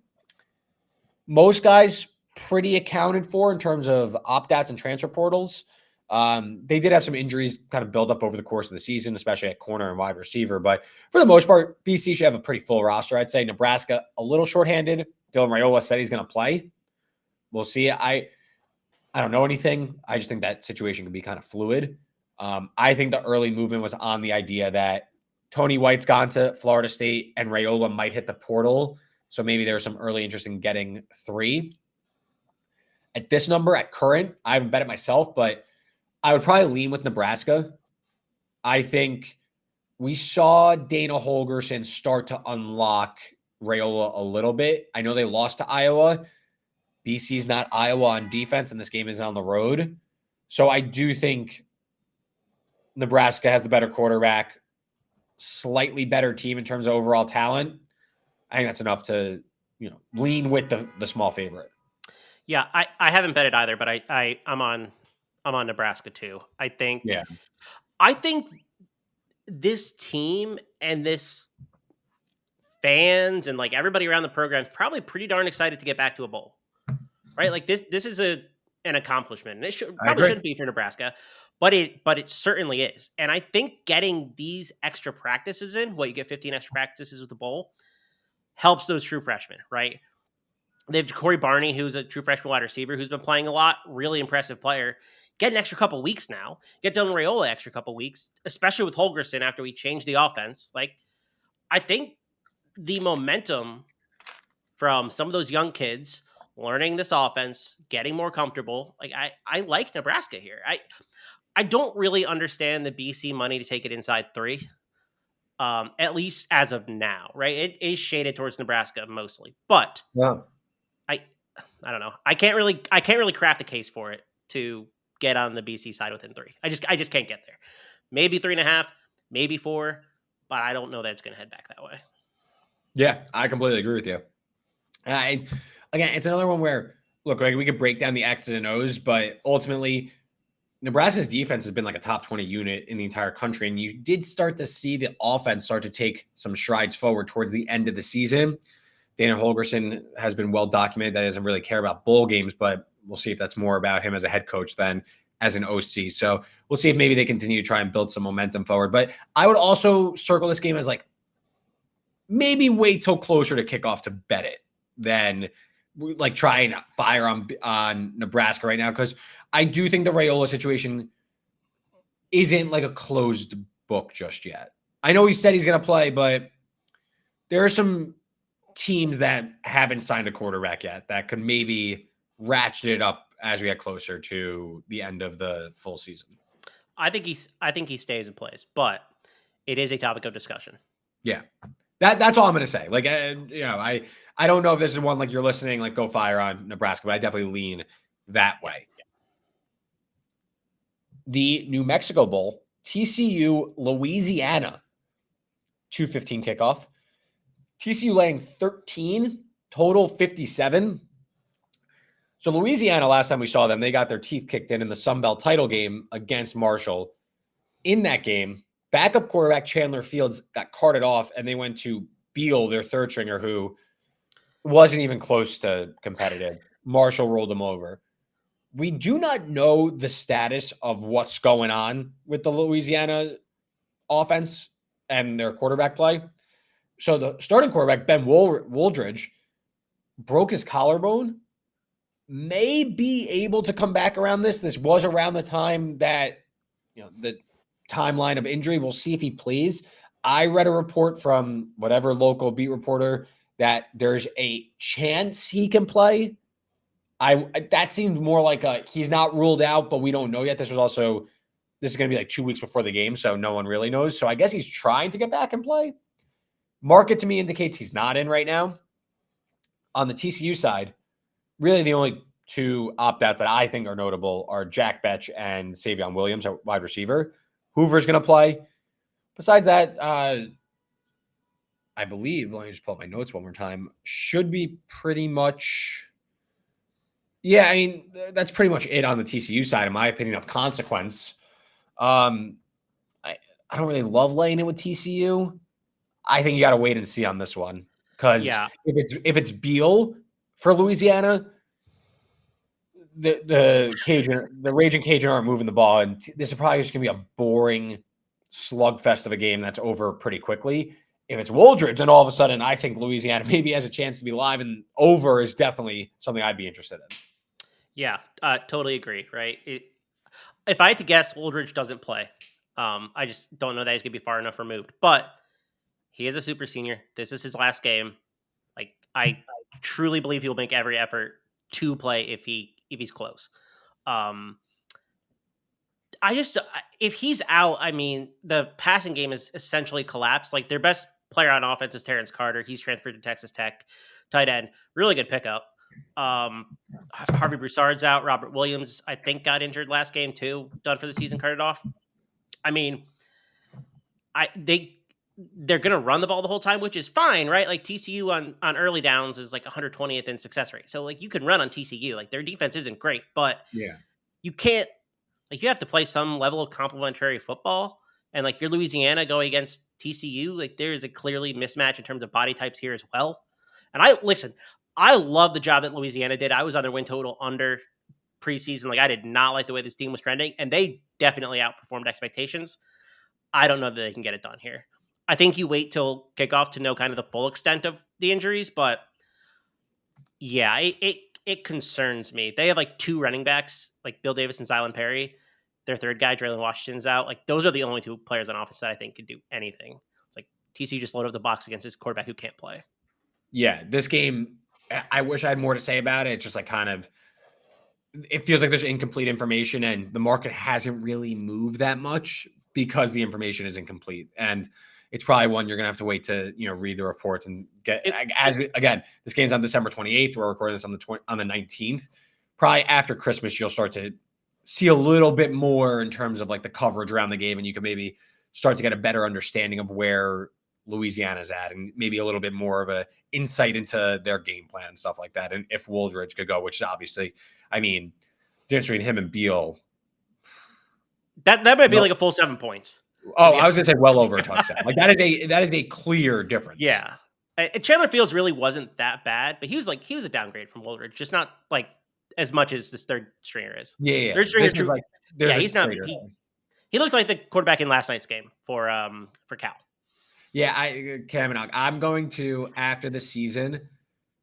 most guys pretty accounted for in terms of opt-outs and transfer portals. They did have some injuries kind of build up over the course of the season, especially at corner and wide receiver. But for the most part, BC should have a pretty full roster, I'd say. Nebraska, a little shorthanded. Dylan Raiola said he's going to play. We'll see. I don't know anything. I just think that situation can be kind of fluid. I think the early movement was on the idea that Tony White's gone to Florida State and Raiola might hit the portal. So maybe there's some early interest in getting 3. At this number, at current, I haven't bet it myself, but I would probably lean with Nebraska. I think we saw Dana Holgerson start to unlock Raiola a little bit. I know they lost to Iowa. BC's not Iowa on defense, and this game is on the road. So I do think Nebraska has the better quarterback, slightly better team in terms of overall talent. I think that's enough to, lean with the small favorite. Yeah, I haven't bet it either, but I'm on Nebraska too. Yeah. I think this team and this fans and like everybody around the program is probably pretty darn excited to get back to a bowl. Right? Like this is an accomplishment. And it I probably agree. shouldn't be for Nebraska, but it certainly is. And I think getting these extra practices in, what you get 15 extra practices with the bowl, helps those true freshmen, right? They have Corey Barney, who's a true freshman wide receiver, who's been playing a lot, really impressive player. Get an extra couple weeks now. Get Dylan Raiola extra couple weeks, especially with Holgerson after we changed the offense. Like, I think the momentum from some of those young kids learning this offense, getting more comfortable. Like, I like Nebraska here. I don't really understand the BC money to take it inside 3. At least as of now, right? It is shaded towards Nebraska mostly, but Yeah. I I don't know. I can't really craft a case for it to get on the BC side within 3. I just can't get there. Maybe 3.5, maybe 4, but I don't know that it's going to head back that way. Yeah, I completely agree with you. I Again, it's another one where look, like we could break down the X's and O's, but ultimately Nebraska's defense has been like a top 20 unit in the entire country. And you did start to see the offense start to take some strides forward towards the end of the season. Dana Holgerson has been well documented that he doesn't really care about bowl games, but we'll see if that's more about him as a head coach than as an OC. So we'll see if maybe they continue to try and build some momentum forward. But I would also circle this game as like maybe wait till closer to kickoff to bet it than like try and fire on Nebraska right now, because I do think the Raiola situation isn't like a closed book just yet. I know he said he's going to play, but there are some teams that haven't signed a quarterback yet that could maybe ratchet it up as we get closer to the end of the full season. I think he stays and plays, but it is a topic of discussion. Yeah. That's all I'm going to say. Like, I don't know if this is one like you're listening, like go fire on Nebraska, but I definitely lean that way. Yeah. The New Mexico Bowl, TCU-Louisiana, 2:15 kickoff. TCU laying 13, total 57. So Louisiana, last time we saw them, they got their teeth kicked in the Sun Belt title game against Marshall. In that game, backup quarterback Chandler Fields got carted off, and they went to Beal, their third stringer, who wasn't even close to competitive. Marshall rolled him over. We do not know the status of what's going on with the Louisiana offense and their quarterback play. So the starting quarterback, Ben Wooldridge, broke his collarbone, may be able to come back around this. This was around the time that, the timeline of injury. We'll see if he plays. I read a report from whatever local beat reporter that there's a chance he can play. That seems more like he's not ruled out, but we don't know yet. This is going to be like 2 weeks before the game, so no one really knows. So I guess he's trying to get back and play. Market to me indicates he's not in right now. On the TCU side, really the only 2 opt-outs that I think are notable are Jack Betch and Savion Williams, a wide receiver. Hoover's going to play. Besides that, I believe, let me just pull up my notes one more time, should be pretty much... Yeah, I mean, that's pretty much it on the TCU side, in my opinion, of consequence. I don't really love laying it with TCU. I think you got to wait and see on this one, because Yeah. if it's Beal for Louisiana, the Raging Cajun aren't moving the ball, and this is probably just gonna be a boring slugfest of a game that's over pretty quickly. If it's Wooldridge, then all of a sudden I think Louisiana maybe has a chance to be live, and over is definitely something I'd be interested in. Yeah, totally agree. Right. If I had to guess, Wooldridge doesn't play. I just don't know that he's gonna be far enough removed. But he is a super senior. This is his last game. Like, I truly believe he'll make every effort to play if he's close. Um, if he's out, I mean, the passing game is essentially collapsed. Like, their best player on offense is Terrence Carter. He's transferred to Texas Tech, tight end. Really good pickup. Harvey Broussard's out. Robert Williams, I think, got injured last game too. Done for the season, carted off. I mean, they're gonna run the ball the whole time, which is fine, right? Like, TCU on early downs is like 120th in success rate. So, like, you can run on TCU. Like, their defense isn't great, but Yeah. you can't, like, you have to play some level of complementary football. And, like, you're Louisiana going against TCU, like, there is a clearly mismatch in terms of body types here as well. And I love the job that Louisiana did. I was on their win total under. preseason. Like, I did not like the way this team was trending, and they definitely outperformed expectations. I don't know that they can get it done here. I think you wait till kickoff to know kind of the full extent of the injuries, but yeah, it concerns me. They have like 2 running backs, like Bill Davis and Zylan Perry. Their third guy, Draylen Washington's out. Like, those are the only 2 players on offense that I think can do anything. It's like TCU just loaded up the box against his quarterback who can't play. Yeah, this game, I wish I had more to say about it. It's just like kind of, it feels like there's incomplete information and the market hasn't really moved that much because the information is incomplete. And it's probably one you're going to have to wait to, read the reports and get again, this game's on December 28th. We're recording this on the 19th. Probably after Christmas, you'll start to see a little bit more in terms of like the coverage around the game. And you can maybe start to get a better understanding of where Louisiana's at and maybe a little bit more of a insight into their game plan and stuff like that. And if Wooldridge could go, which is obviously, I mean, difference between him and Beal. That might be like a full 7 points. Oh, I was gonna say well over a touchdown. Like that is a clear difference. Yeah. And Chandler Fields really wasn't that bad, but he was a downgrade from Wooldridge, just not like as much as this third stringer is. Yeah. Third stringer, he's not. He looked like the quarterback in last night's game for Cal. Yeah, Kamenog, I'm going to, after the season,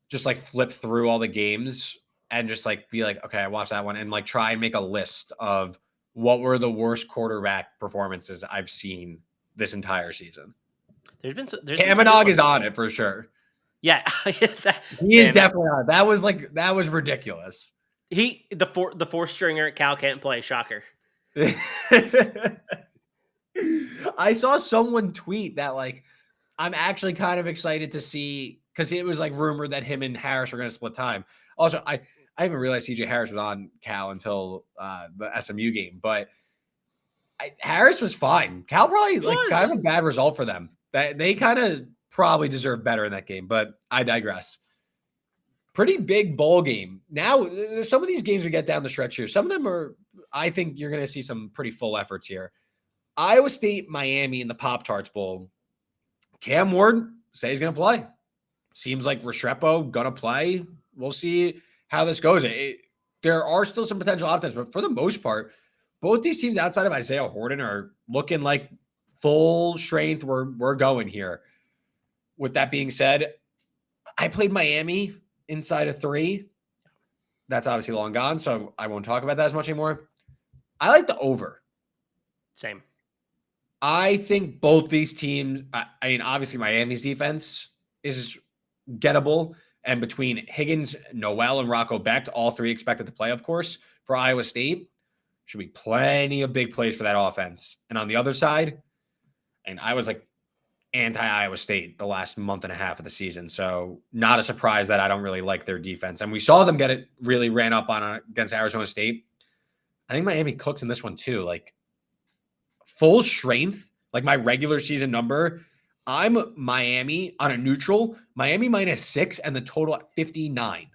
just like flip through all the games and just like be like, okay, I watched that one and like try and make a list of what were the worst quarterback performances I've seen this entire season. Kamenog is on it for sure. Yeah, he is definitely on it. That was ridiculous. The fourth stringer at Cal can't play. Shocker. I saw someone tweet that like I'm actually kind of excited to see because it was like rumored that him and Harris were going to split time. Also, I didn't even realize CJ Harris was on Cal until the SMU game, but Harris was fine. Cal probably kind of a bad result for them. They kind of probably deserve better in that game, but I digress. Pretty big bowl game. Now, some of these games we get down the stretch here. Some of them are, I think you're going to see some pretty full efforts here. Iowa State, Miami in the Pop-Tarts Bowl. Cam Ward says he's going to play. Seems like Restrepo going to play. We'll see how this goes. There are still some potential options, but for the most part, both these teams outside of Isaiah Horton are looking like full strength. We're going here. With that being said, I played Miami inside of 3. That's obviously long gone, so I won't talk about that as much anymore. I like the over. Same. I think both these teams, I mean, obviously Miami's defense is gettable. And between Higgins, Noel, and Rocco Becht, all 3 expected to play, of course, for Iowa State, should be plenty of big plays for that offense. And on the other side, and I was like anti-Iowa State the last month and a half of the season. So not a surprise that I don't really like their defense. And we saw them get it really ran up on against Arizona State. I think Miami cooks in this one too. Like full strength, like my regular season number, I'm Miami on a neutral, Miami -6 and the total at 59.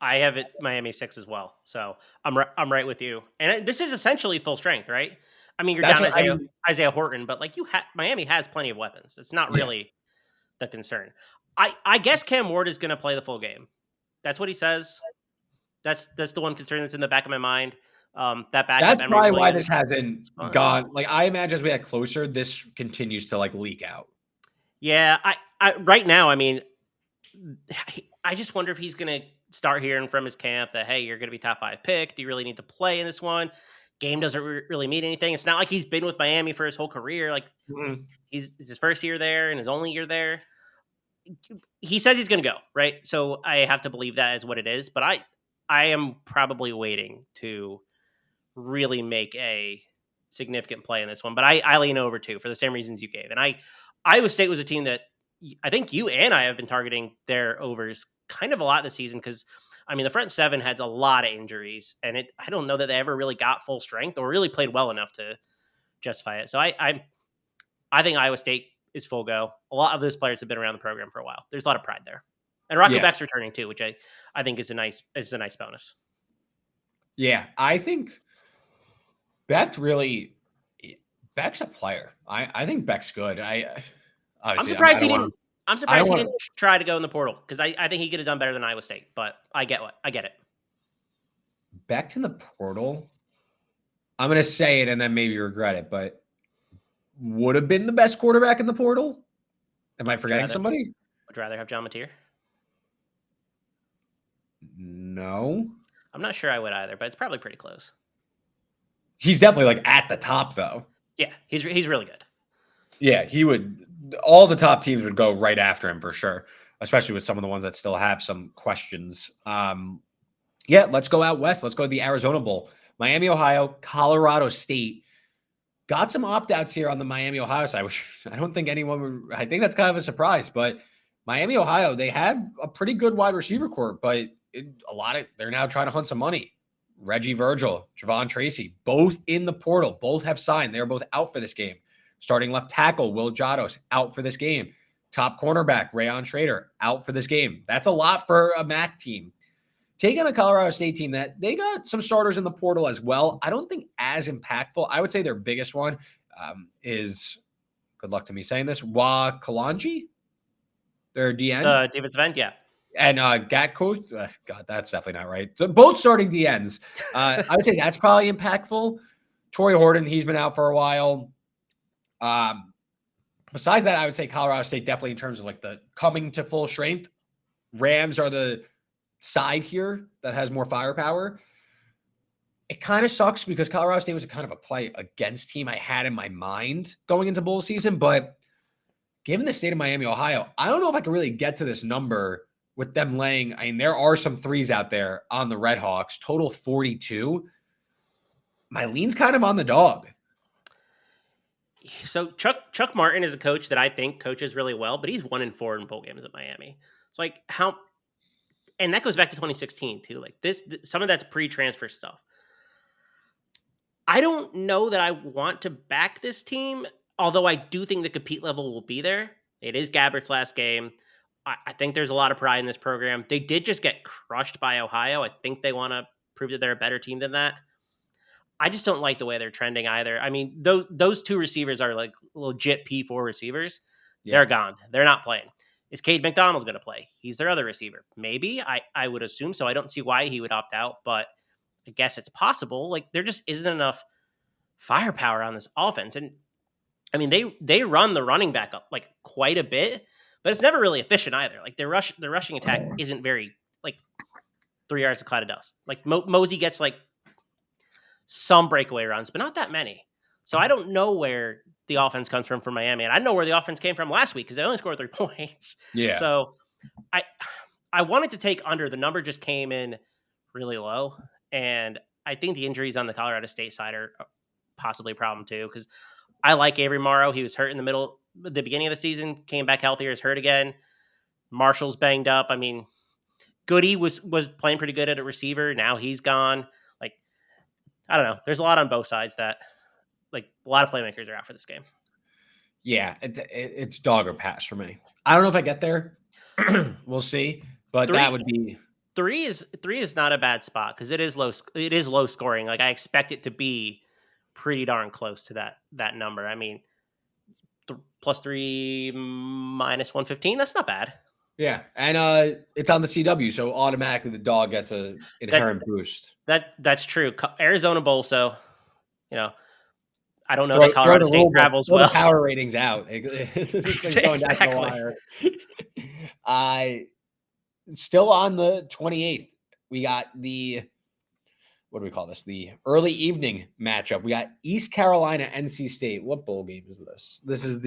I have it Miami 6 as well. So I'm right with you. And this is essentially full strength, right? I mean, you're down Isaiah Horton, but like Miami has plenty of weapons. It's not really the concern. I guess Cam Ward is going to play the full game. That's what he says. That's the one concern that's in the back of my mind. That backup. That's probably why this hasn't gone. Like I imagine as we get closer, this continues to like leak out. Yeah, I right now, I mean, I just wonder if he's going to start hearing from his camp that, hey, you're going to be top 5 pick. Do you really need to play in this one? Game doesn't really mean anything. It's not like he's been with Miami for his whole career. Like it's his first year there and his only year there. He says he's going to go, right? So I have to believe that is what it is. But I am probably waiting to really make a significant play in this one. But I lean over too for the same reasons you gave. And Iowa State was a team that I think you and I have been targeting their overs kind of a lot this season because, I mean, the front 7 had a lot of injuries, and I don't know that they ever really got full strength or really played well enough to justify it. So I think Iowa State is full go. A lot of those players have been around the program for a while. There's a lot of pride there, and Rocco Becht's returning too, which I think is a nice bonus. Yeah, I think Becht's a player. I think Becht's good. I'm surprised he didn't. I'm surprised he didn't try to go in the portal because I think he could have done better than Iowa State. But I get it. Back to the portal. I'm going to say it and then maybe regret it, but would have been the best quarterback in the portal. Am I forgetting somebody? Would you rather have John Mateer? No. I'm not sure I would either, but it's probably pretty close. He's definitely like at the top though. Yeah, he's really good. Yeah, he would. All the top teams would go right after him for sure, especially with some of the ones that still have some questions. Yeah, let's go out west. Let's go to the Arizona Bowl. Miami, Ohio, Colorado State. Got some opt-outs here on the Miami, Ohio side, which I don't think anyone would. I think that's kind of a surprise, but Miami, Ohio, they have a pretty good wide receiver corps, but they're now trying to hunt some money. Reggie Virgil, Javon Tracy, both in the portal, both have signed. They're both out for this game. Starting left tackle, Will Jados, out for this game. Top cornerback, Rayon Trader, out for this game. That's a lot for a MAC team. Taking a Colorado State team that they got some starters in the portal as well. I don't think as impactful. I would say their biggest one is, good luck to me saying this, Wa Kalanji, their DN. David's event, yeah. And Gatko, God, that's definitely not right. Both starting DNs. I would say that's probably impactful. Torrey Horton, he's been out for a while. Besides that, I would say Colorado State definitely in terms of like the coming to full strength. Rams are the side here that has more firepower. It kind of sucks because Colorado State was a kind of a play against team I had in my mind going into bowl season, but given the state of Miami, Ohio, I don't know if I can really get to this number with them laying. I mean, there are some threes out there on the Red Hawks, total 42. My lean's kind of on the dog. So Chuck Martin is a coach that I think coaches really well, but he's 1-4 in bowl games at Miami. It's like how, and that goes back to 2016 too. Like some of that's pre-transfer stuff. I don't know that I want to back this team, although I do think the compete level will be there. It is Gabbert's last game. I think there's a lot of pride in this program. They did just get crushed by Ohio. I think they want to prove that they're a better team than that. I just don't like the way they're trending either. I mean, those two receivers are like legit P4 receivers. Yeah. They're gone. They're not playing. Is Cade McDonald going to play? He's their other receiver. Maybe. I would assume so. I don't see why he would opt out, but I guess it's possible. Like, there just isn't enough firepower on this offense. And I mean, they run the running back up like quite a bit, but it's never really efficient either. Like their rushing attack isn't very, like, 3 yards of cloud of dust. Like Mosey gets like some breakaway runs, but not that many. So I don't know where the offense comes from for Miami. And I know where the offense came from last week because they only scored 3 points. Yeah. So I wanted to take under. The number just came in really low. And I think the injuries on the Colorado State side are possibly a problem too, because I like Avery Morrow. He was hurt in the beginning of the season, came back healthier, is hurt again. Marshall's banged up. I mean, Goody was playing pretty good at a receiver. Now he's gone. Like, I don't know. There's a lot on both sides that, like, a lot of playmakers are out for this game. Yeah, it's dog or pass for me. I don't know if I get there. We'll see. But that would be 3 is not a bad spot because it is low scoring. Like, I expect it to be pretty darn close to that number. I mean, +3 -115. That's not bad. Yeah, and it's on the CW, so automatically the dog gets an inherent boost. That's true. Arizona Bowl, so I don't know that Colorado State travels well. The power ratings out. Exactly. Still on the 28th, we got what do we call this? The early evening matchup. We got East Carolina, NC State. What bowl game is this? This is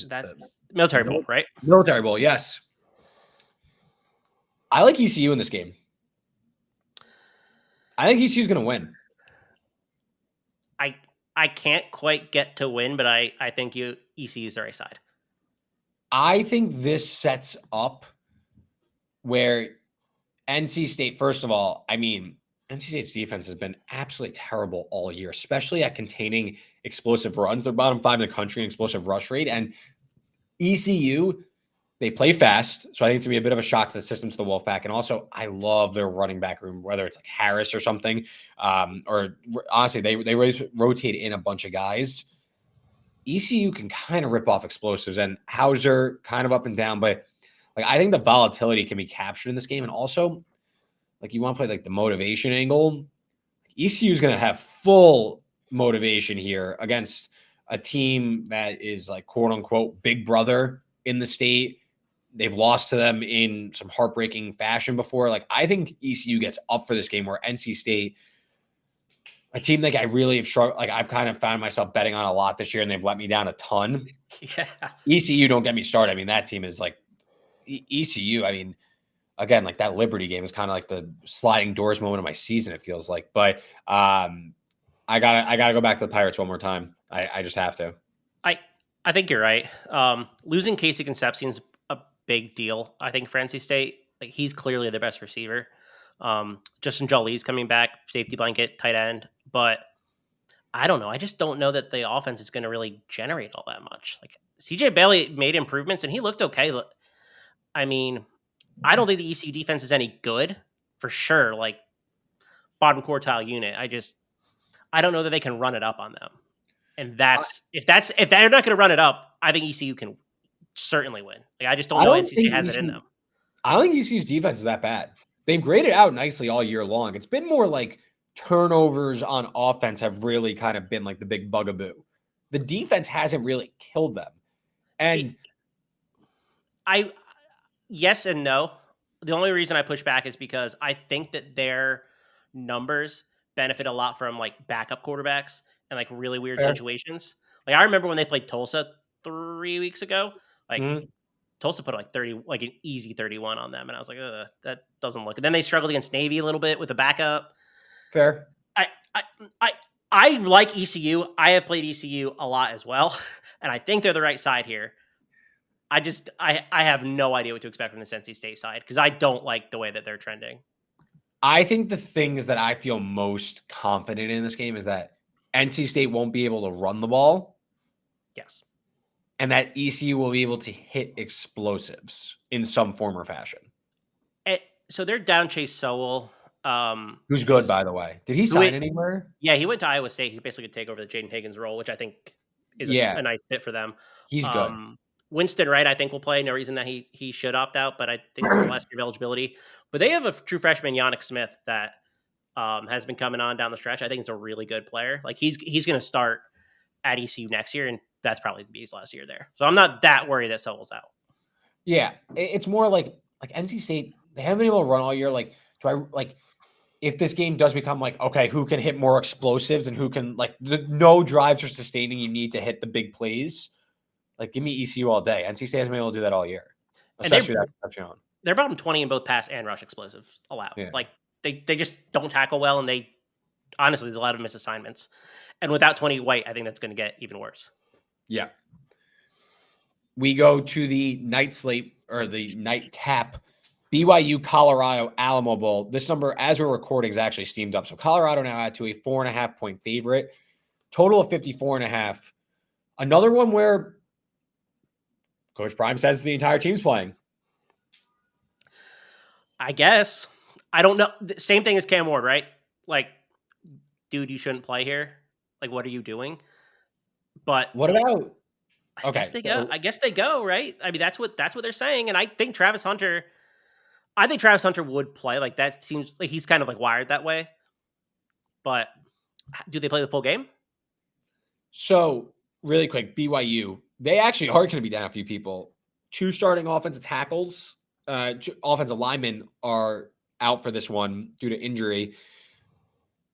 that's Military Bowl, right? Military Bowl, yes. I like ECU in this game. I think ECU is going to win. I can't quite get to win, but I think ECU is the right side. I think this sets up where NC State, first of all, I mean, NC State's defense has been absolutely terrible all year, especially at containing explosive runs. They're bottom 5 in the country in explosive rush rate. And ECU, they play fast. So I think it's going to be a bit of a shock to the system, to the Wolfpack. And also, I love their running back room, whether it's like Harris or something. Or honestly, they rotate in a bunch of guys. ECU can kind of rip off explosives, and Hauser kind of up and down. But like, I think the volatility can be captured in this game. And also, like you want to play like the motivation angle, ECU is going to have full motivation here against a team that is like quote unquote big brother in the state. They've lost to them in some heartbreaking fashion before. Like I think ECU gets up for this game where NC State, a team like I really have struggled, like I've kind of found myself betting on a lot this year and they've let me down a ton. Yeah. ECU, don't get me started. I mean, that team is like ECU. I mean, again, like that Liberty game is kind of like the sliding doors moment of my season, it feels like. But I gotta go back to the Pirates one more time. I just have to. I think you're right. Losing Casey Concepcion's a big deal, I think, for NC State. Like he's clearly the best receiver. Justin Jolie's coming back, safety blanket, tight end, but I don't know. I just don't know that the offense is going to really generate all that much. Like CJ Bailey made improvements and he looked okay. I mean, I don't think the ECU defense is any good for sure. Like bottom quartile unit. I don't know that they can run it up on them. And if they're not going to run it up, I think ECU can certainly win. Like I just don't I know don't NC State think has it in them. I don't think ECU's defense is that bad. They've graded out nicely all year long. It's been more like turnovers on offense have really kind of been like the big bugaboo. The defense hasn't really killed them. It, And I yes and no. The only reason I push back is because I think that their numbers benefit a lot from like backup quarterbacks and like really weird fair. situations. Like I remember when they played Tulsa 3 weeks ago, like Mhm. Tulsa put like 30, like an easy 31 on them. And I was like, that doesn't look. And then they struggled against Navy a little bit with a backup. Fair. I, I, I, I like ECU. I have played ECU a lot as well. And I think they're the right side here. I have no idea what to expect from the NC State side because I don't like the way that they're trending. I think the things that I feel most confident in this game is that NC State won't be able to run the ball Yes. and that ECU will be able to hit explosives in some form or fashion. So they're down Chase Sowell, Who's good, by the way. Did he who sign it, anywhere? yeah, he went to Iowa State. He's basically going to take over the Jaden Higgins role, which I think is Yeah, a nice fit for them. he's good. Winston Wright, I think, will play. No reason that he should opt out, but I think it's his last year of eligibility. But they have a true freshman, Yannick Smith, that has been coming on down the stretch. I think he's a really good player. Like he's going to start at ECU next year, and that's probably going to be his last year there. So I'm not that worried that Sowell's out. Yeah, it's more like NC State. They haven't been able to run all year. Like, do I like if this game does become like okay, who can hit more explosives and who can like no drives are sustaining? You need to hit the big plays. Like, give me ECU all day. NC State hasn't been able to do that all year, And especially that touchdown. they're bottom 20 in both pass and rush explosives allowed. Yeah. Like they just don't tackle well, and they honestly there's a lot of misassignments. And without 20 White, I think that's going to get even worse. Yeah. We go to the night slate or the nightcap. BYU Colorado Alamo Bowl. This number, as we're recording, is actually steamed up. So Colorado now out to a 4.5 point favorite. Total of 54.5. Another one where Coach Prime says the entire team's playing. I guess. I don't know. Same thing as Cam Ward, right? Like, dude, you shouldn't play here. Like, what are you doing? But what about? I guess they go. I guess they go, right? I mean, that's what they're saying. And I think Travis Hunter would play. Like that seems like he's kind of like wired that way. But do they play the full game? So, really quick, BYU, they actually are going to be down a few people. 2 starting offensive tackles, offensive linemen are out for this one due to injury.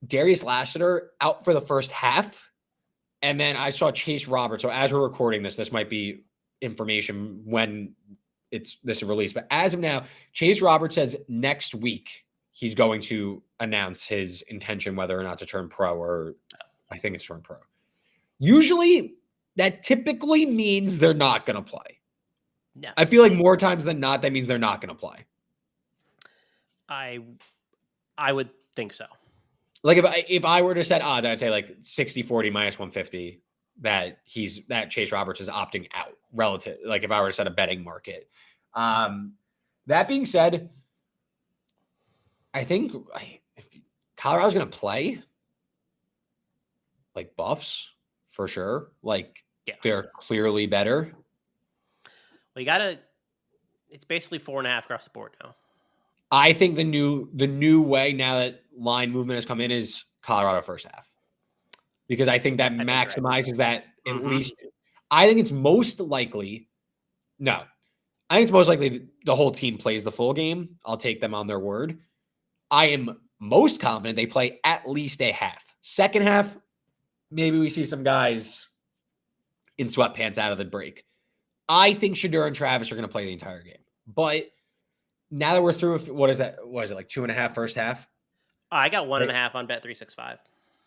Darius Lassiter out for the first half. And then I saw Chase Roberts. So as we're recording this, this might be information when this is released. But as of now, Chase Roberts says next week he's going to announce his intention whether or not to turn pro, or I think it's turn pro. Usually that typically means they're not going to play. No. I feel like more times than not, that means they're not going to play. I would think so. Like if I were to set odds, I'd say like 60-40 minus 150 that Chase Roberts is opting out relative. Like if I were to set a betting market. That being said, I think if Colorado's going to play like Buffs for sure. Like they're clearly better. Well, it's basically 4.5 across the board now. I think the new way now that line movement has come in is Colorado first half. Because I think that I think you're right. maximizes that at Mm-hmm. least. I think it's most likely. No, I think it's most likely the whole team plays the full game. I'll take them on their word. I am most confident they play at least a half. Second half, maybe we see some guys in sweatpants out of the break. I think Shedeur and Travis are going to play the entire game. But now that we're through, what is that? What is it, like 2.5 first half? I got Right. 1.5 on Bet365. I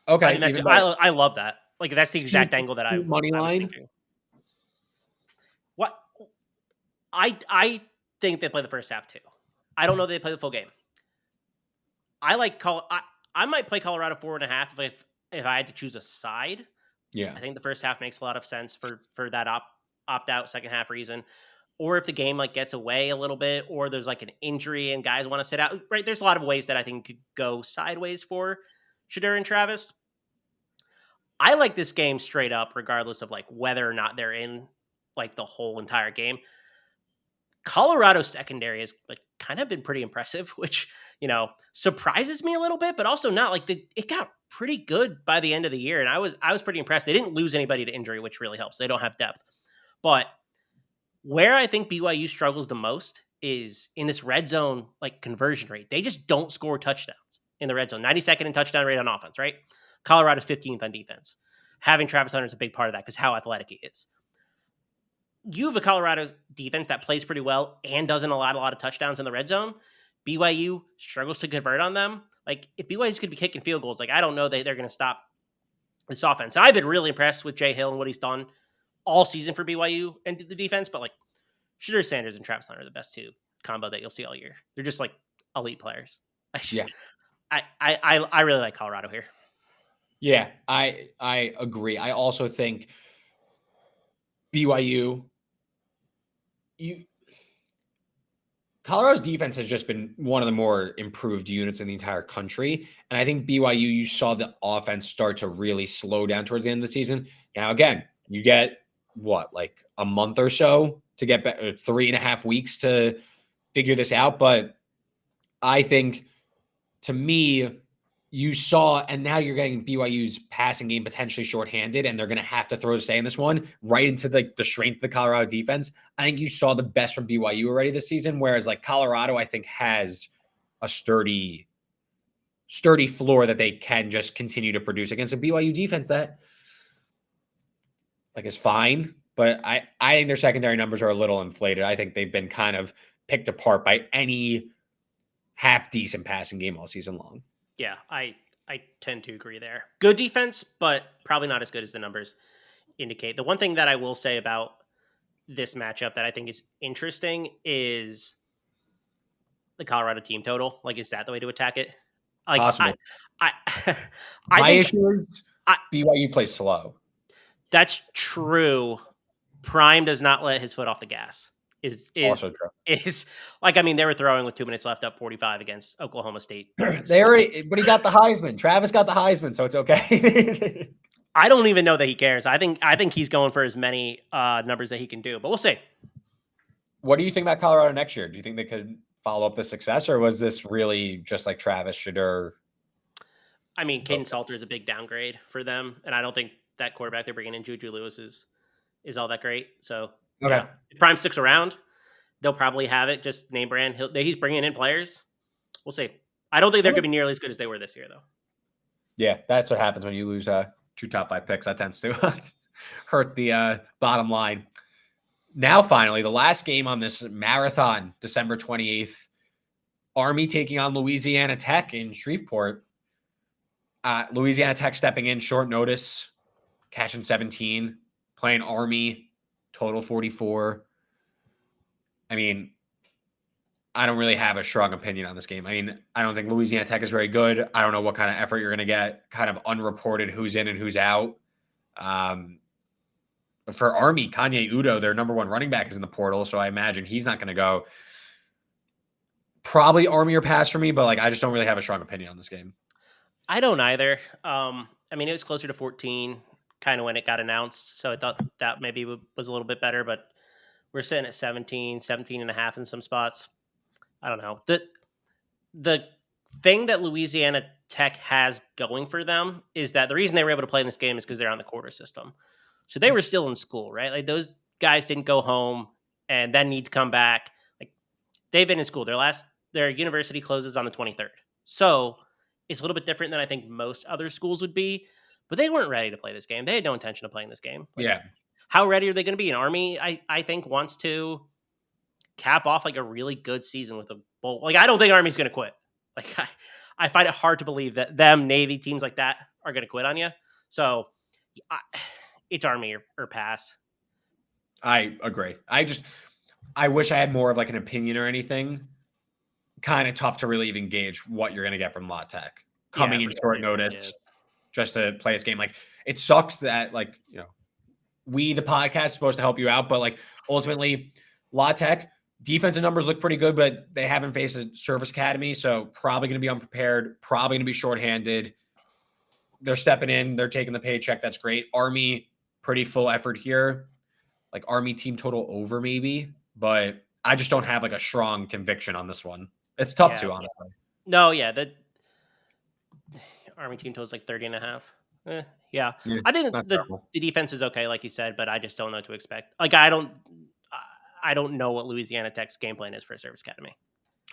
Okay, think that's even better. I love that. Like that's the Cheap, exact angle that cheap money I was line. thinking. What I think they play the first half too. I don't know they play the full game. I like I might play Colorado 4.5 if I had to choose a side. Yeah. I think the first half makes a lot of sense for that opt out second half reason. Or if the game like gets away a little bit, or there's like an injury and guys want to sit out. Right, there's a lot of ways that I think could go sideways for Shedeur and Travis. I like this game straight up, regardless of like whether or not they're in like the whole entire game. Colorado's secondary has like kind of been pretty impressive, which surprises me a little bit, but also not like it got pretty good by the end of the year, and I was pretty impressed. They didn't lose anybody to injury, which really helps. They don't have depth, but where I think BYU struggles the most is in this red zone like conversion rate. They just don't score touchdowns in the red zone. 92nd in touchdown rate on offense, right? Colorado's 15th on defense. Having Travis Hunter is a big part of that because how athletic he is. You have a Colorado defense that plays pretty well and doesn't allow a lot of touchdowns in the red zone. BYU struggles to convert on them. Like if BYU's going to be kicking field goals, like I don't know that they're going to stop this offense. I've been really impressed with Jay Hill and what he's done all season for BYU and the defense, but like Shedeur Sanders and Travis Hunter are the best two combo that you'll see all year. They're just like elite players. Yeah. I really like Colorado here. Yeah, I agree. I also think BYU, Colorado's defense has just been one of the more improved units in the entire country. And I think BYU, you saw the offense start to really slow down towards the end of the season. Now, again, you get what, like a month or so to get 3.5 weeks to figure this out. But I think, to me, you saw, and now you're getting BYU's passing game potentially shorthanded, and they're going to have to throw to stay in this one right into the strength of the Colorado defense. I think you saw the best from BYU already this season, whereas like Colorado, I think has a sturdy floor that they can just continue to produce against a BYU defense that like is fine, but I think their secondary numbers are a little inflated. I think they've been kind of picked apart by any half decent passing game all season long. Yeah, I tend to agree there. Good defense, but probably not as good as the numbers indicate. The one thing that I will say about this matchup that I think is interesting is the Colorado team total. Like, is that the way to attack it? Like, Possible. I My think issue is BYU plays slow. that's true. Prime does not let his foot off the gas. Is Also true. Like, I mean, they were throwing with 2 minutes left, up 45 against Oklahoma State. But he got the Heisman. Travis got the Heisman, so it's okay. I don't even know that he cares. I think he's going for as many numbers that he can do, but we'll see. What do you think about Colorado next year? Do you think they could follow up the success, or was this really just like Travis Shedeur? I mean, Caden Salter is a big downgrade for them, and I don't think that quarterback they're bringing in, Juju Lewis, is all that great. So, Okay. if Prime sticks around, they'll probably have it, just name brand. He's bringing in players. We'll see. I don't think they're going to be nearly as good as they were this year, though. Yeah, that's what happens when you lose 2 top 5 picks. That tends to hurt the bottom line. Now, finally, the last game on this marathon, December 28th, Army taking on Louisiana Tech in Shreveport. Louisiana Tech stepping in short notice, catching 17, playing Army, total 44. I mean, I don't really have a strong opinion on this game. I mean, I don't think Louisiana Tech is very good. I don't know what kind of effort you're going to get, kind of unreported who's in and who's out. For Army, Kanye Udo, their number one running back, is in the portal, so I imagine he's not going to go. Probably Army or pass for me, but like I just don't really have a strong opinion on this game. I don't either. I mean, it was closer to 14 kind of when it got announced, so I thought that maybe was a little bit better, but we're sitting at 17 and a half in some spots. I don't know. the thing that Louisiana Tech has going for them is that the reason they were able to play in this game is because they're on the quarter system. So they were still in school, right? Like those guys didn't go home and then need to come back. Like they've been in school. Their university closes on the 23rd. So it's a little bit different than I think most other schools would be. But they weren't ready to play this game. They had no intention of playing this game. Like, Yeah. how ready are they going to be? An Army, I think, wants to cap off like a really good season with a bowl. Like, I don't think Army's going to quit. Like, I find it hard to believe that Navy teams like that are going to quit on you. So it's Army or pass. I agree. I wish I had more of like an opinion or anything. Kind of tough to really even gauge what you're going to get from La Tech coming in short notice just to play this game. Like it sucks that like, we, the podcast, is supposed to help you out, but like ultimately La Tech defensive numbers look pretty good, but they haven't faced a service academy. So probably going to be unprepared, probably going to be shorthanded. They're stepping in, they're taking the paycheck. That's great. Army, pretty full effort here. Like Army team total over maybe, but I just don't have like a strong conviction on this one. It's tough to, honestly. No, yeah. The Army team total is like 30.5. Yeah. I think the defense is okay, like you said, but I just don't know what to expect. Like I don't know what Louisiana Tech's game plan is for a service academy.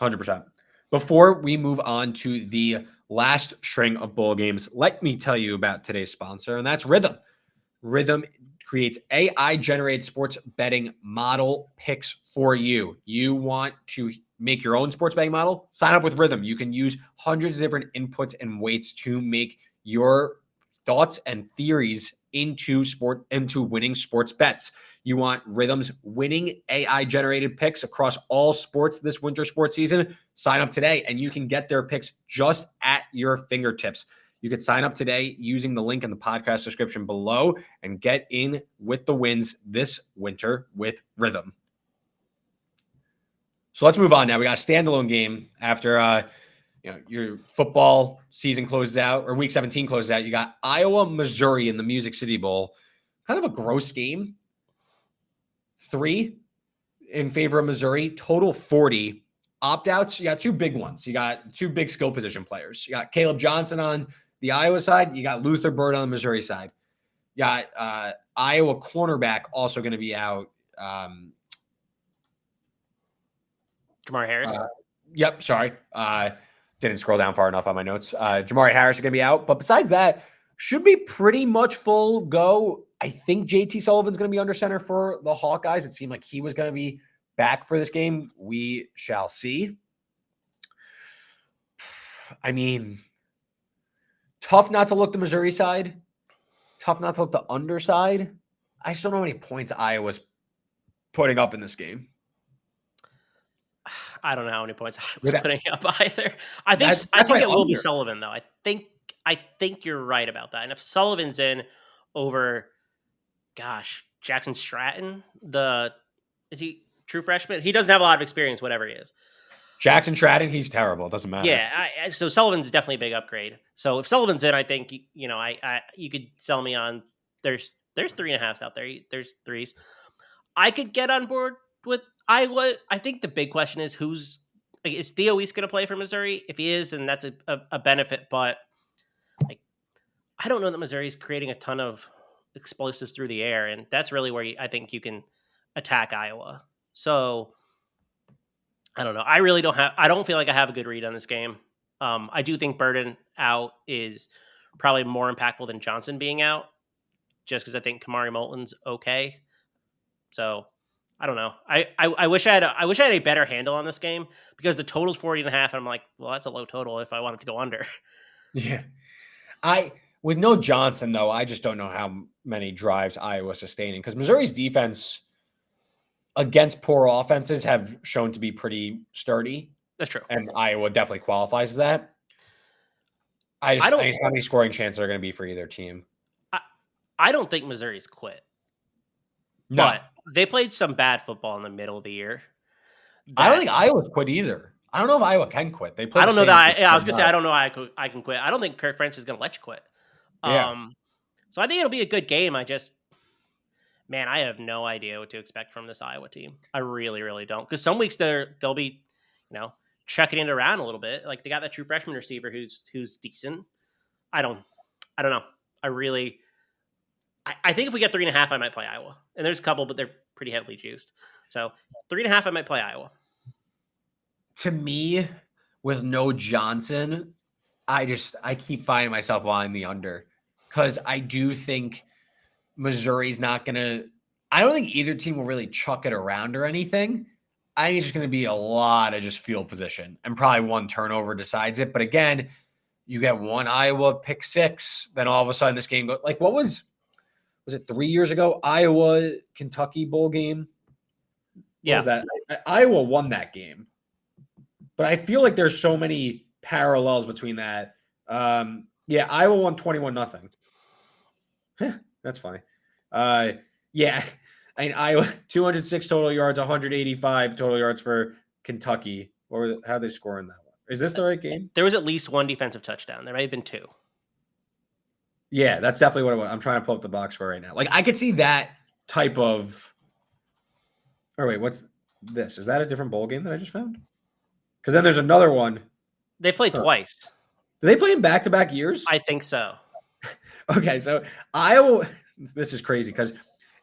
100%. Before we move on to the last string of bowl games, let me tell you about today's sponsor, and that's Rhythm. Rhythm creates AI-generated sports betting model picks for you. You want to make your own sports betting model? Sign up with Rhythm. You can use hundreds of different inputs and weights to make your thoughts and theories into winning sports bets. You want Rhythm's winning AI-generated picks across all sports this winter sports season? Sign up today, and you can get their picks just at your fingertips. You can sign up today using the link in the podcast description below and get in with the wins this winter with Rhythm. So let's move on now. We got a standalone game after your football season closes out, or week 17 closes out. You got Iowa, Missouri in the Music City Bowl. Kind of a gross game. 3 in favor of Missouri, total 40. Opt-outs, you got 2 big ones. You got 2 big skill position players. You got Caleb Johnson on the Iowa side. You got Luther Bird on the Missouri side. You got Iowa cornerback also going to be out. Jamari Harris. Yep, sorry. Didn't scroll down far enough on my notes. Jamari Harris is going to be out. But besides that, should be pretty much full go. I think JT Sullivan's going to be under center for the Hawkeyes. It seemed like he was going to be back for this game. We shall see. I mean, tough not to look the Missouri side. Tough not to look the underside. I just don't know how many points Iowa's putting up in this game. I don't know how many points I was putting up either. I think it will be Sullivan though. I think you're right about that. And if Sullivan's in over, Jackson Stratton, is he true freshman? He doesn't have a lot of experience, whatever he is. Jackson Stratton, he's terrible. It doesn't matter. Yeah, so Sullivan's definitely a big upgrade. So if Sullivan's in, I think you could sell me on. There's 3.5s out there. There's 3s. I could get on board with Iowa. I think the big question is is Theo Weiss going to play for Missouri? If he is, then that's a benefit. But I don't know that Missouri's creating a ton of explosives through the air, and that's really where I think you can attack Iowa. So I don't know. I don't feel like I have a good read on this game. I do think Burden out is probably more impactful than Johnson being out, just because I think Kamari Moulton's okay. So I don't know. I wish I had a better handle on this game because the total's 40.5. And I'm like, well, that's a low total if I wanted to go under. Yeah. With no Johnson, though, I just don't know how many drives Iowa's sustaining because Missouri's defense against poor offenses have shown to be pretty sturdy. That's true. And Iowa definitely qualifies as that. I don't know how many scoring chances are going to be for either team. I don't think Missouri's quit. No. But they played some bad football in the middle of the year. I don't think Iowa's quit either. I don't know if Iowa can quit. They play. I don't know that. I was going to say, I don't know I can quit. I don't think Kirk French is going to let you quit. Yeah. So I think it'll be a good game. I have no idea what to expect from this Iowa team. I really, really don't. Because some weeks they'll be, chucking it around a little bit. Like they got that true freshman receiver who's decent. I don't know. I think if we get 3.5, I might play Iowa. And there's a couple, but they're pretty heavily juiced. So 3.5, I might play Iowa. To me, with no Johnson, I keep finding myself wanting the under because I do think Missouri's not going to. I don't think either team will really chuck it around or anything. I think it's just going to be a lot of just field position and probably one turnover decides it. But again, you get one Iowa pick six, then all of a sudden this game goes like what was it 3 years ago? Iowa Kentucky bowl game. What was that? Iowa won that game. But I feel like there's so many parallels between that. Iowa won 21-0. That's funny. Yeah. I mean, Iowa 206 total yards, 185 total yards for Kentucky. How they score in that one? Is this the right game? There was at least one defensive touchdown. There might have been two. Yeah, that's definitely what it was. I'm trying to pull up the box score right now. Like I could see that type of. Oh wait, what's this? Is that a different bowl game that I just found? Because then there's another one. They played twice. Do they play in back-to-back years? I think so. Okay, so Iowa. This is crazy because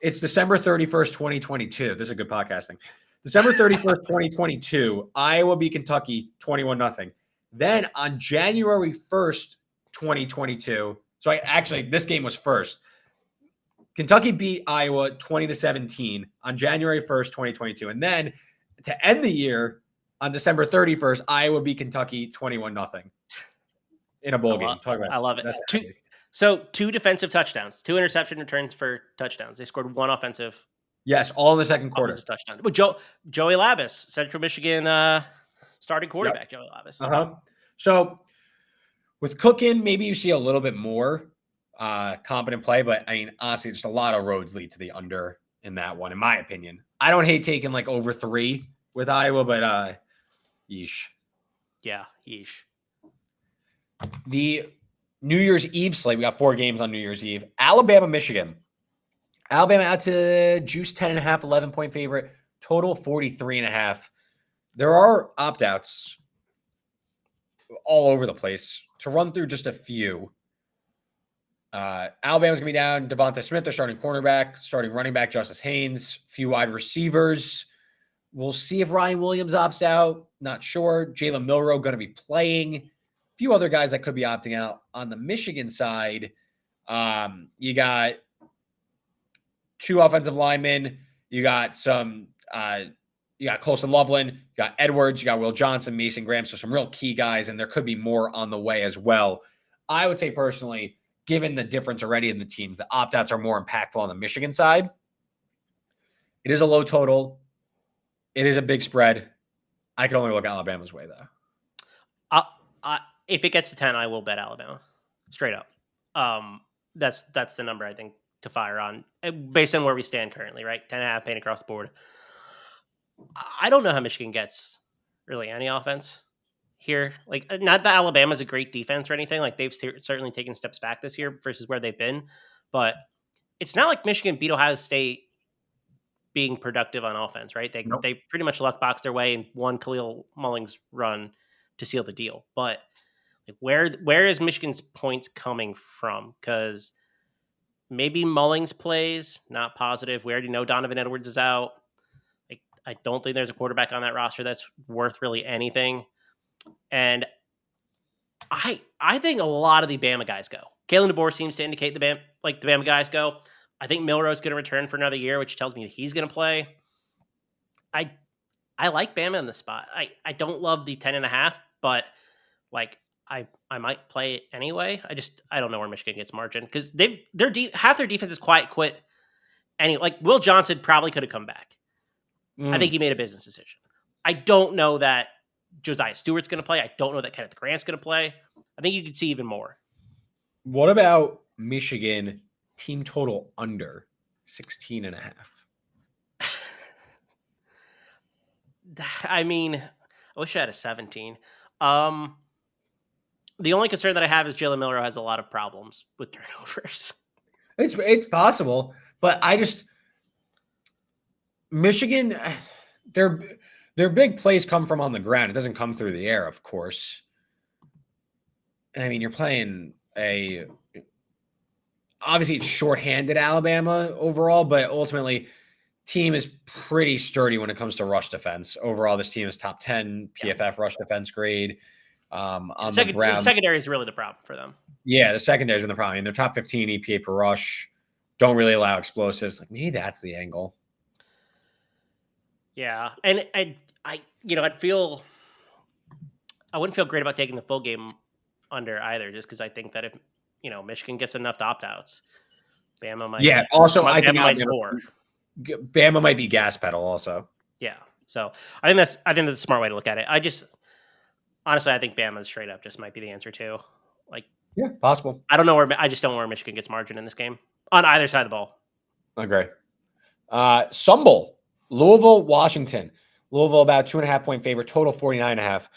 it's December 31st, 2022. This is a good podcasting. December 31st, 2022, Iowa beat Kentucky 21-0. Then on January 1st, 2022, this game was first. Kentucky beat Iowa 20-17 on January 1st, 2022. And then to end the year on December 31st, Iowa beat Kentucky 21-0 in a bowl game. I love it. Two defensive touchdowns, 2 interception returns for touchdowns. They scored one offensive. Yes, all in the second quarter. Touchdown. But Joey Labus, Central Michigan starting quarterback. Yep. Joey Labus. So with Cookin, maybe you see a little bit more competent play, but I mean, honestly, just a lot of roads lead to the under in that one, in my opinion. I don't hate taking like over 3 with Iowa, but yeesh. Yeah, yeesh. The New Year's Eve slate, we got 4 games on New Year's Eve. Alabama, Michigan. Alabama out to juice 10.5, 11-point favorite. Total 43.5. There are opt-outs all over the place. To run through just a few. Alabama's going to be down Devonta Smith, their starting cornerback, starting running back Justice Haynes, few wide receivers. We'll see if Ryan Williams opts out. Not sure. Jalen Milroe going to be playing. A few other guys that could be opting out. On the Michigan side, you got 2 offensive linemen. You got you got Colson Loveland, you got Edwards, you got Will Johnson, Mason Graham. So some real key guys, and there could be more on the way as well. I would say personally, given the difference already in the teams, the opt-outs are more impactful on the Michigan side. It is a low total. It is a big spread. I can only look Alabama's way, though. If it gets to 10, I will bet Alabama. Straight up. That's the number I think to fire on based on where we stand currently, right? 10.5 paint across the board. I don't know how Michigan gets really any offense here. Like, not that Alabama's a great defense or anything. Like, they've certainly taken steps back this year versus where they've been. But it's not like Michigan beat Ohio State being productive on offense, right? They pretty much luck boxed their way in one Khalil Mullings run to seal the deal. But like, where is Michigan's points coming from? Because maybe Mullings plays, not positive. We already know Donovan Edwards is out. Like, I don't think there's a quarterback on that roster that's worth really anything. And I think a lot of the Bama guys go. Kalen DeBoer seems to indicate the Bama guys go. I think Milroe's going to return for another year, which tells me that he's going to play. I like Bama in the spot. I don't love the 10.5, but like I might play it anyway. I don't know where Michigan gets margin because half their defense is quiet quit. And like Will Johnson probably could have come back. I think he made a business decision. I don't know that Josiah Stewart's going to play. I don't know that Kenneth Grant's going to play. I think you could see even more. What about Michigan team total under 16.5? I mean, I wish I had a 17. The only concern that I have is Jalen Milroe has a lot of problems with turnovers. It's possible, but Michigan, they're their big plays come from on the ground. It doesn't come through the air, of course. And I mean, you're playing obviously it's shorthanded Alabama overall, but ultimately team is pretty sturdy when it comes to rush defense. Overall, this team is top 10 PFF rush defense grade. On the ground, the secondary is really the problem for them. Yeah, the secondary's been the problem. I mean, they're top 15 EPA per rush. Don't really allow explosives. Like maybe that's the angle. Yeah, and I wouldn't feel great about taking the full game under either, just because I think that if Michigan gets enough opt-outs, Bama might. Yeah. Also, I think Bama might score. Bama might be gas pedal. Also. Yeah. So I think that's a smart way to look at it. Honestly, I think Bama straight up just might be the answer too. Like, yeah, possible. I just don't know where Michigan gets margin in this game on either side of the ball. Agree. Sun Bowl, Louisville-Washington. Louisville about 2.5 point favorite, total 49.5.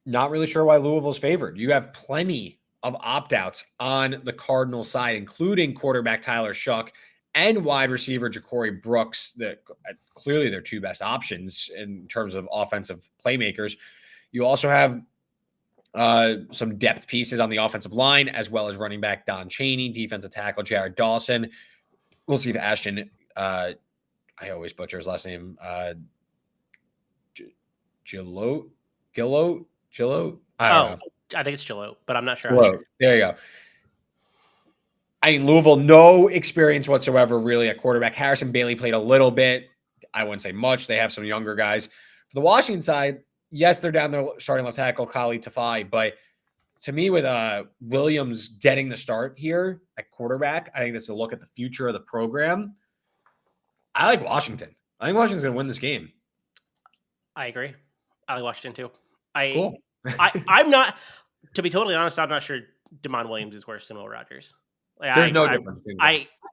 Not really sure why Louisville's favored. You have plenty of opt-outs on the Cardinal side, including quarterback Tyler Shuck and wide receiver Ja'Cory Brooks. That clearly their two best options in terms of offensive playmakers. You also have some depth pieces on the offensive line, as well as running back Don Chaney, defensive tackle Jared Dawson. We'll see if Ashton, I always butcher his last name, Gillote? I don't know. I think it's Gillote, but I'm not sure. Gillote. There you go. I mean, Louisville, no experience whatsoever, really, at quarterback. Harrison Bailey played a little bit. I wouldn't say much. They have some younger guys. For the Washington side, yes, they're down there starting left tackle, Khalid Tafai, but to me, with Williams getting the start here at quarterback, I think that's a look at the future of the program. I like Washington. I think Washington's going to win this game. I agree. I like Washington too. Cool. I'm not, to be totally honest, I'm not sure DeMond Williams is worse than Will Rogers. There's no difference.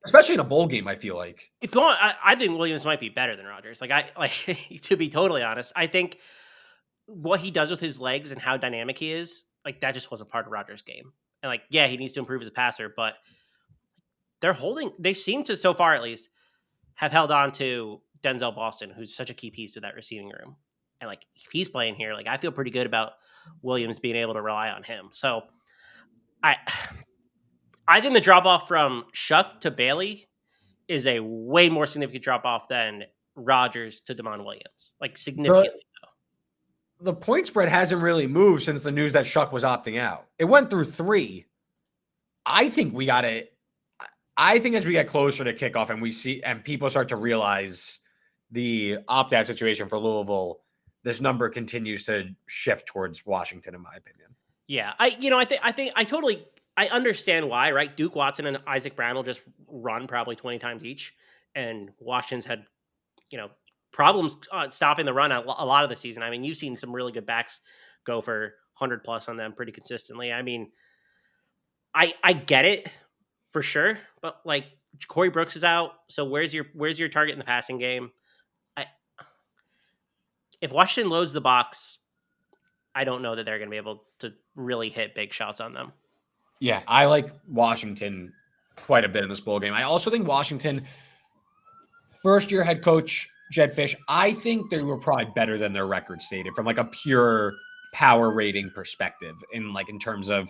Especially in a bowl game, I feel like. I think Williams might be better than Rogers. To be totally honest, I think what he does with his legs and how dynamic he is, that just wasn't part of Rogers' game. And he needs to improve as a passer, but they seem to, so far at least, have held on to Denzel Boston, who's such a key piece of that receiving room. And if he's playing here, I feel pretty good about Williams being able to rely on him. So I think the drop off from Shuck to Bailey is a way more significant drop off than Rogers to DeMond Williams, significantly so. The point spread hasn't really moved since the news that Shuck was opting out. It went through 3. I think as we get closer to kickoff and we see and people start to realize the opt out situation for Louisville, this number continues to shift towards Washington, in my opinion. Yeah, I understand why, right? Duke Watson and Isaac Brown will just run probably 20 times each, and Washington's had, problems stopping the run a lot of the season. I mean, you've seen some really good backs go for 100 plus on them pretty consistently. I mean, I get it for sure, but Corey Brooks is out, so where's your target in the passing game? If Washington loads the box, I don't know that they're going to be able to really hit big shots on them. Yeah, I like Washington quite a bit in this bowl game. I also think Washington, first-year head coach Jed Fish, I think they were probably better than their record stated from a pure power rating perspective. In terms of,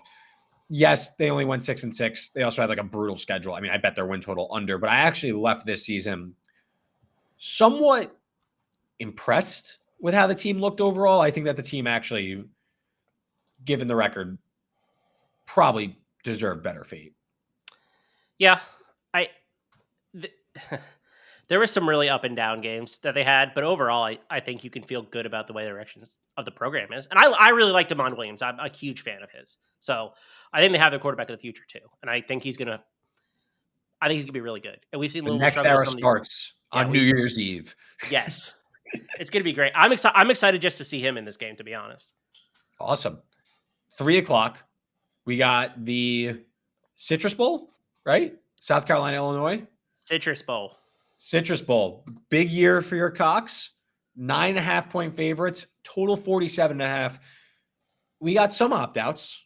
yes, they only went 6-6. They also had a brutal schedule. I mean, I bet their win total under, but I actually left this season somewhat impressed with how the team looked overall. I think that the team actually, given the record, probably deserved better fate. Yeah, there were some really up and down games that they had, but overall, I think you can feel good about the way the direction of the program is. And I really like DeMond Williams. I'm a huge fan of his. So I think they have their quarterback of the future too. And I think he's gonna be really good. And we've seen the next era starts on New Year's Eve. Yes. It's going to be great. I'm excited just to see him in this game, to be honest. Awesome. 3:00. We got the Citrus Bowl, right? South Carolina, Illinois. Citrus Bowl. Big year for your Cox. 9.5 point favorites. Total 47.5. We got some opt-outs,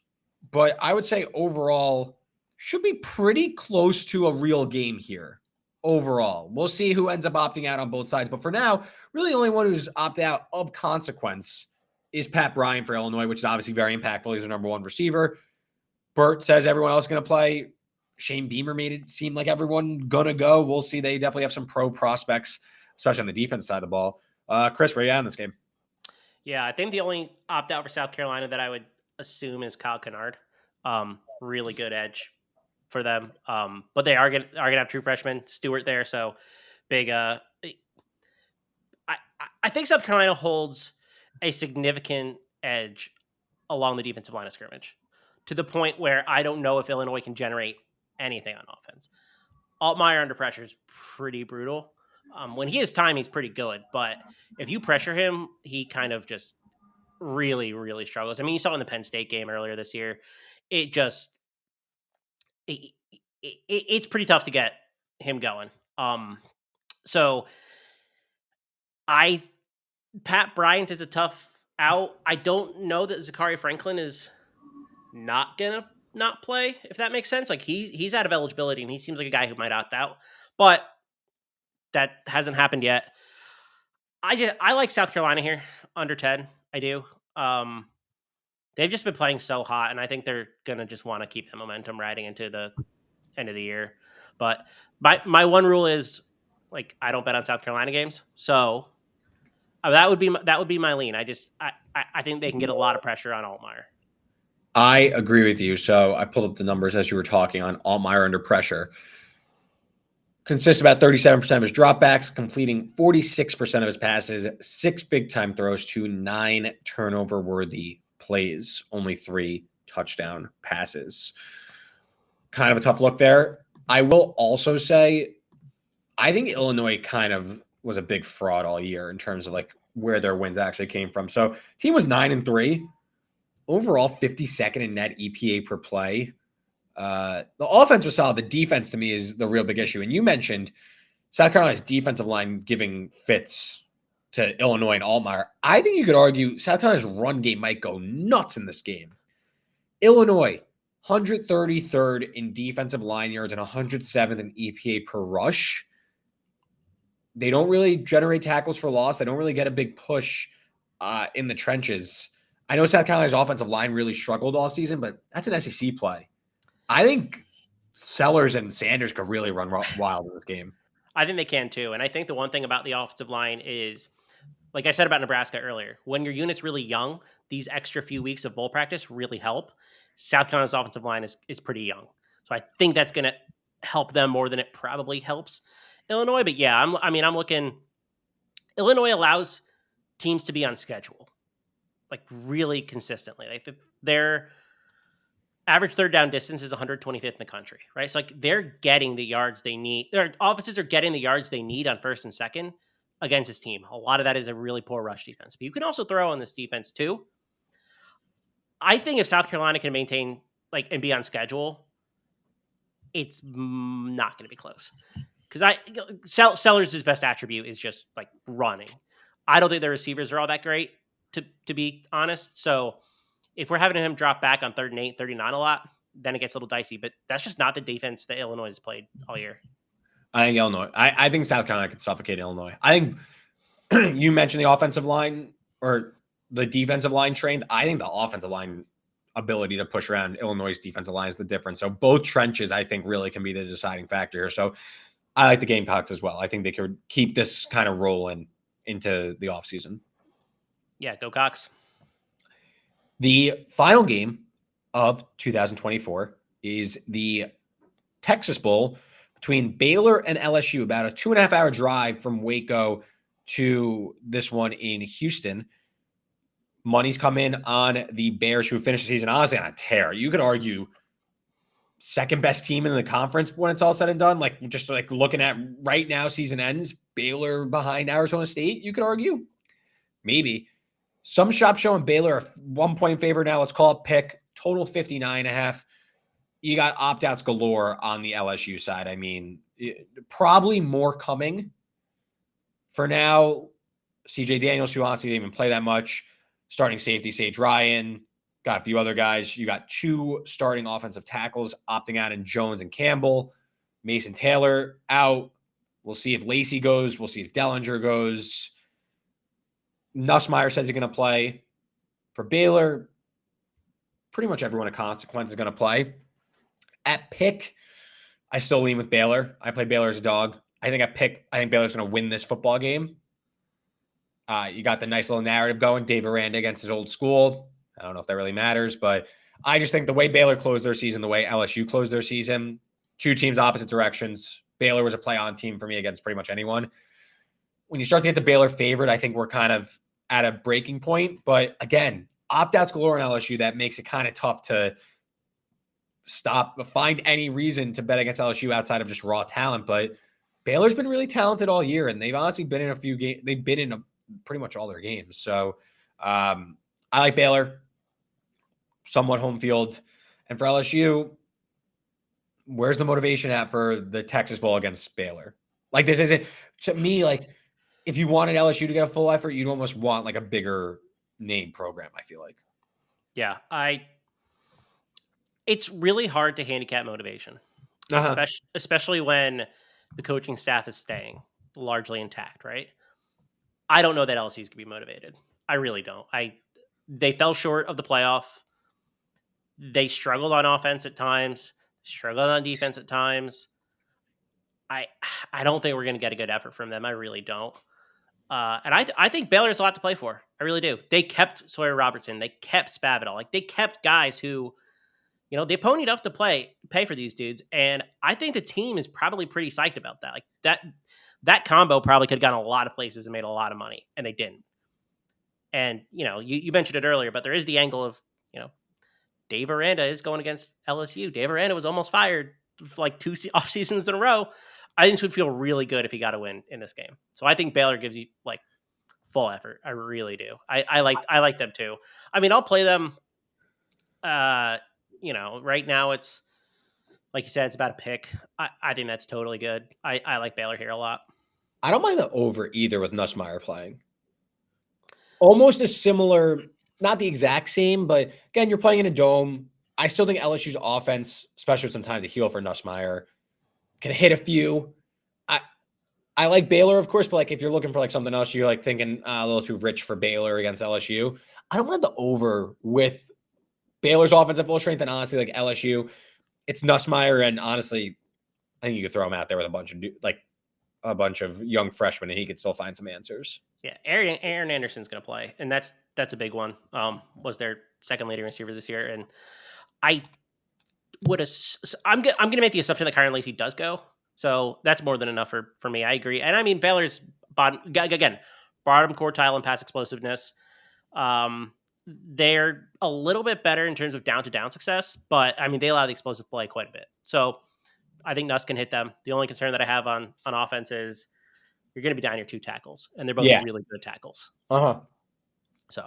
but I would say overall should be pretty close to a real game here. overall. We'll see who ends up opting out on both sides. But for now, really the only one who's opted out of consequence is Pat Bryant for Illinois, which is obviously very impactful. He's their number one receiver. Burt says everyone else is going to play. Shane Beamer made it seem like everyone going to go. We'll see. They definitely have some pro prospects, especially on the defense side of the ball. Chris, where are you at in this game? Yeah, I think the only opt-out for South Carolina that I would assume is Kyle Kennard. Really good edge for them. But they are gonna have true freshman Stewart there, so big. I think South Carolina holds a significant edge along the defensive line of scrimmage, to the point where I don't know if Illinois can generate anything on offense. Altmaier under pressure is pretty brutal. When he has time, he's pretty good, but if you pressure him, he kind of just really, really struggles. I mean, you saw in the Penn State game earlier this year. It just it's pretty tough to get him going. So Pat Bryant is a tough out. I don't know that Zachary Franklin is not gonna not play, if that makes sense. Like he's out of eligibility and he seems like a guy who might opt out, but that hasn't happened yet. I like South Carolina here under 10. I do. They've just been playing so hot, and I think they're gonna just want to keep the momentum riding into the end of the year. But my one rule is, like, I don't bet on South Carolina games, so that would be my lean. I think they can get a lot of pressure on Altmaier. I agree with you. So I pulled up the numbers as you were talking on Altmaier under pressure. Consists about 37% of his dropbacks, completing 46% of his passes, 6 big-time throws to 9 turnover-worthy plays, only 3 touchdown passes. Kind of a tough look there. I will also say, I think Illinois kind of was a big fraud all year in terms of like where their wins actually came from. So team was 9-3, overall 52nd in net EPA per play. The offense was solid. The defense to me is the real big issue. And you mentioned South Carolina's defensive line giving fits to Illinois and Altmaier. I think you could argue South Carolina's run game might go nuts in this game. Illinois, 133rd in defensive line yards and 107th in EPA per rush. They don't really generate tackles for loss. They don't really get a big push in the trenches. I know South Carolina's offensive line really struggled all season, but that's an SEC play. I think Sellers and Sanders could really run wild in this game. I think they can too. And I think the one thing about the offensive line is, like I said about Nebraska earlier, when your unit's really young, these extra few weeks of bowl practice really help. South Carolina's offensive line is pretty young. So I think that's going to help them more than it probably helps Illinois. But yeah, I'm looking. Illinois allows teams to be on schedule, like really consistently. Like their average third down distance is 125th in the country, right? So like they're getting the yards they need. Their offenses are getting the yards they need on first and second against this team. A lot of that is a really poor rush defense. But you can also throw on this defense too. I think if South Carolina can maintain and be on schedule, it's not going to be close. Because Sellers' best attribute is just like running. I don't think their receivers are all that great, to be honest. So if we're having him drop back on 3rd and 8, 3rd and 9 a lot, then it gets a little dicey. But that's just not the defense that Illinois has played all year. I think Illinois. I think South Carolina could suffocate Illinois. I think you mentioned the offensive line or the defensive line trained. I think the offensive line ability to push around Illinois' defensive line is the difference. So both trenches, I think, really can be the deciding factor here. So I like the Gamecocks as well. I think they could keep this kind of rolling into the offseason. Yeah, go Cox. The final game of 2024 is the Texas Bowl between Baylor and LSU, about a 2.5-hour drive from Waco to this one in Houston. Money's come in on the Bears, who finished the season honestly on a tear. You could argue second best team in the conference when it's all said and done. Like just like looking at right now, season ends, Baylor behind Arizona State, you could argue. Maybe. Some shops showing Baylor a 1-point favorite now. Let's call it pick. Total 59.5. You got opt-outs galore on the LSU side. I mean, probably more coming. For now, CJ Daniels, who honestly didn't even play that much. Starting safety, Sage Ryan. Got a few other guys. You got 2 starting offensive tackles opting out in Jones and Campbell. Mason Taylor out. We'll see if Lacey goes. We'll see if Dellinger goes. Nussmeier says he's going to play. For Baylor, pretty much everyone of consequence is going to play. At pick, I still lean with Baylor. I play Baylor as a dog. I think Baylor's going to win this football game. You got the nice little narrative going. Dave Aranda against his old school. I don't know if that really matters, but I just think the way Baylor closed their season, the way LSU closed their season, two teams opposite directions. Baylor was a play-on team for me against pretty much anyone. When you start to get the Baylor favorite, I think we're kind of at a breaking point. But again, opt-outs galore in LSU. That makes it kind of tough to find any reason to bet against LSU outside of just raw talent. But Baylor's been really talented all year, and they've honestly been in a few games. They've been in pretty much all their games. So I like Baylor, somewhat home field. And for LSU, where's the motivation at for the Texas Bowl against Baylor? Like, this isn't, to me, like, if you wanted LSU to get a full effort, you'd almost want like a bigger name program, I feel like. Yeah, it's really hard to handicap motivation, especially when the coaching staff is staying largely intact, right? I don't know that LSU's going to be motivated. I really don't. They fell short of the playoff. They struggled on offense at times, struggled on defense at times. I don't think we're going to get a good effort from them. I really don't. And I think Baylor has a lot to play for. I really do. They kept Sawyer Robertson. They kept Spavital. Like, they kept guys who, they ponied up to pay for these dudes. And I think the team is probably pretty psyched about that. Like, that combo probably could have gone a lot of places and made a lot of money, and they didn't. And, you mentioned it earlier, but there is the angle of, Dave Aranda is going against LSU. Dave Aranda was almost fired for like 2 off seasons in a row. I think this would feel really good if he got a win in this game. So I think Baylor gives you like full effort. I really do. I like them too. I mean, I'll play them. Right now it's, like you said, it's about a pick. I think that's totally good. I like Baylor here a lot. I don't mind the over either with Nussmeier playing. Almost a similar, not the exact same, but again, you're playing in a dome. I still think LSU's offense, especially with some time to heal for Nussmeier, can hit a few. I like Baylor, of course, but like if you're looking for like something else, you're like thinking a little too rich for Baylor against LSU. I don't want the over with Baylor's offense at full strength, and honestly, like LSU, it's Nussmeier, and honestly, I think you could throw him out there with a bunch of young freshmen, and he could still find some answers. Yeah, Aaron Anderson's going to play, and that's a big one. Was their second leading receiver this year, and I'm going to make the assumption that Kyron Lacey does go, so that's more than enough for me. I agree, and I mean Baylor's bottom quartile in pass explosiveness. They're a little bit better in terms of down-to-down success, but I mean they allow the explosive play quite a bit. So I think Nuss can hit them. The only concern that I have on offense is you're going to be down your 2 tackles, and they're both really good tackles. So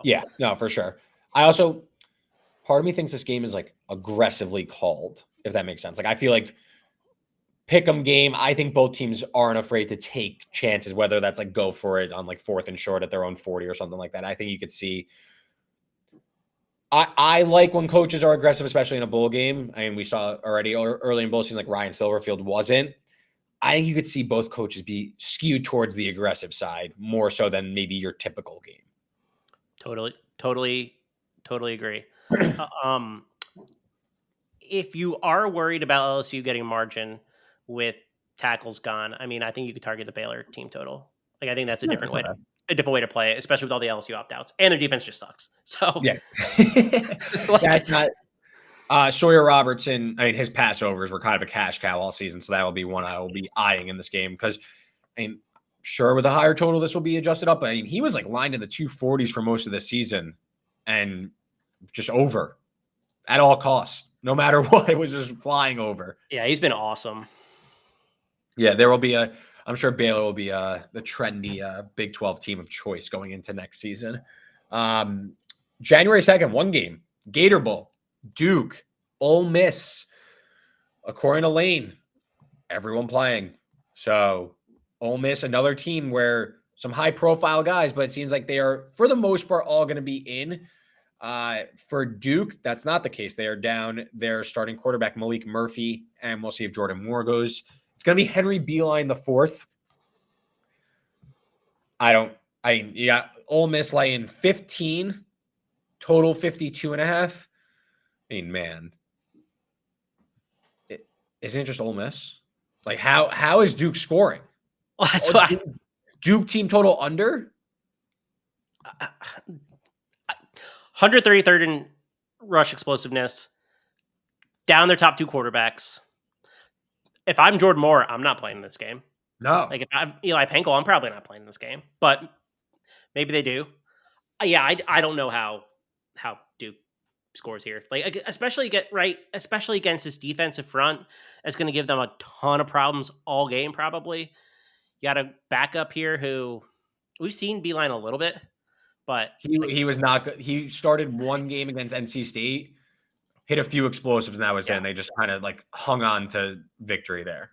yeah, no, for sure. Part of me thinks this game is like aggressively called, if that makes sense. Like I feel like pick'em game. I think both teams aren't afraid to take chances, whether that's like go for it on like 4th and short at their own 40 or something like that. I think you could see. I like when coaches are aggressive, especially in a bowl game. I mean, we saw already early in bowl season, like Ryan Silverfield wasn't. I think you could see both coaches be skewed towards the aggressive side more so than maybe your typical game. Totally agree. If you are worried about LSU getting margin with tackles gone, I mean, I think you could target the Baylor team total. Like, I think that's a different way to play it, especially with all the LSU opt-outs, and their defense just sucks. So yeah, that's not. Sawyer Robertson, I mean, his passovers were kind of a cash cow all season, so that will be one I will be eyeing in this game because, I mean, sure, with a higher total, this will be adjusted up, but I mean, he was like lined in the 240s for most of the season and just over at all costs, no matter what. It was just flying over. Yeah, he's been awesome. Yeah, there will be I'm sure Baylor will be the trendy Big 12 team of choice going into next season. January 2nd, one game, Gator Bowl. Duke, Ole Miss, according to Lane, everyone playing. So Ole Miss, another team where some high-profile guys, but it seems like they are, for the most part, all going to be in. For Duke, that's not the case. They are down their starting quarterback, Malik Murphy, and we'll see if Jordan Moore goes. It's going to be Henry Beeline the fourth. You got Ole Miss laying 15, total 52.5. I mean, man, isn't it just Ole Miss? Like, how is Duke scoring? Well, that's Oh, what Duke team total under? 133rd in rush explosiveness. Down their top two quarterbacks. If I'm Jordan Moore, I'm not playing this game. No. Like if I'm Eli Pankel, I'm probably not playing this game. But maybe they do. Yeah, I don't know how Duke scores here. Like especially against this defensive front, it's going to give them a ton of problems all game. Probably you got a backup here who we've seen Beeline a little bit, but he was not good. He started one game against NC State, hit a few explosives, and that was it. And they just kind of like hung on to victory there.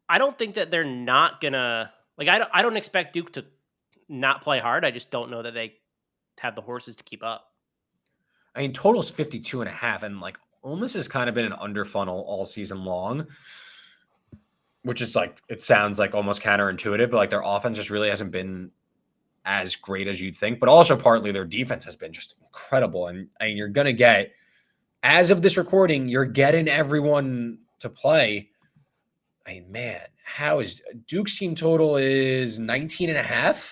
I don't think that they're not gonna like. I don't expect Duke to not play hard. I just don't know that they have the horses to keep up. I mean, total's 52.5, and like Ole Miss has kind of been an under funnel all season long, which is like, it sounds like almost counterintuitive, but like their offense just really hasn't been as great as you'd think, but also partly their defense has been just incredible. And you're going to get, as of this recording, you're getting everyone to play. I mean, man, how is Duke's team total is 19.5?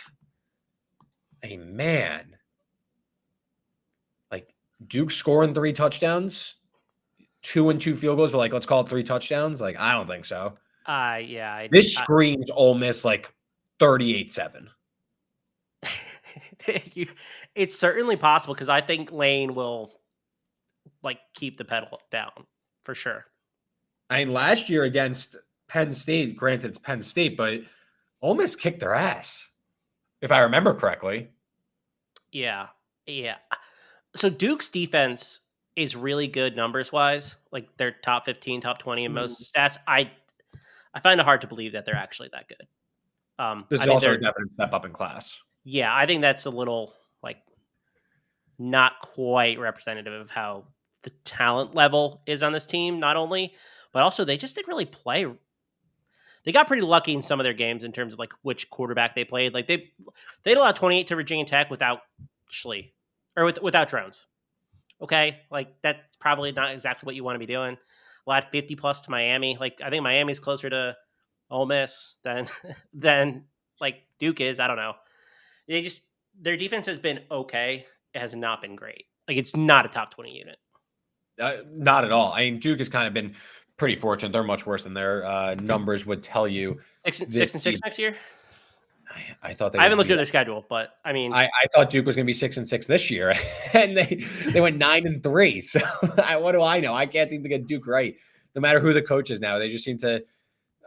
I mean, man, like Duke scoring 3 touchdowns, 2 and 2 field goals, but like, let's call it 3 touchdowns. Like, I don't think so. Yeah. This screams Ole Miss like 38-7. It's certainly possible because I think Lane will like keep the pedal down for sure. I mean, last year against Penn State, granted it's Penn State, but Ole Miss kicked their ass, if I remember correctly. Yeah. So Duke's defense is really good numbers wise. Like they're top 15, top 20 in most stats. I find it hard to believe that they're actually that good. This is also a definite step up in class. Yeah, I think that's a little like not quite representative of how the talent level is on this team, not only, but also they just didn't really play. They got pretty lucky in some of their games in terms of like which quarterback they played. Like they'd allowed 28 to Virginia Tech without Schley or without Drones. Okay, like that's probably not exactly what you want to be doing. Allowed 50 plus to Miami. Like I think Miami's closer to Ole Miss than like Duke is. I don't know. Their defense has been okay. It has not been great. Like it's not a top 20 unit. Not at all. I mean, Duke has kind of been pretty fortunate. They're much worse than their numbers would tell you. 6-6 next year. I thought I haven't looked at their schedule, but I mean, I thought Duke was going to be 6-6 this year, and they went 9-3. So what do I know? I can't seem to get Duke right. No matter who the coach is now, they just seem to.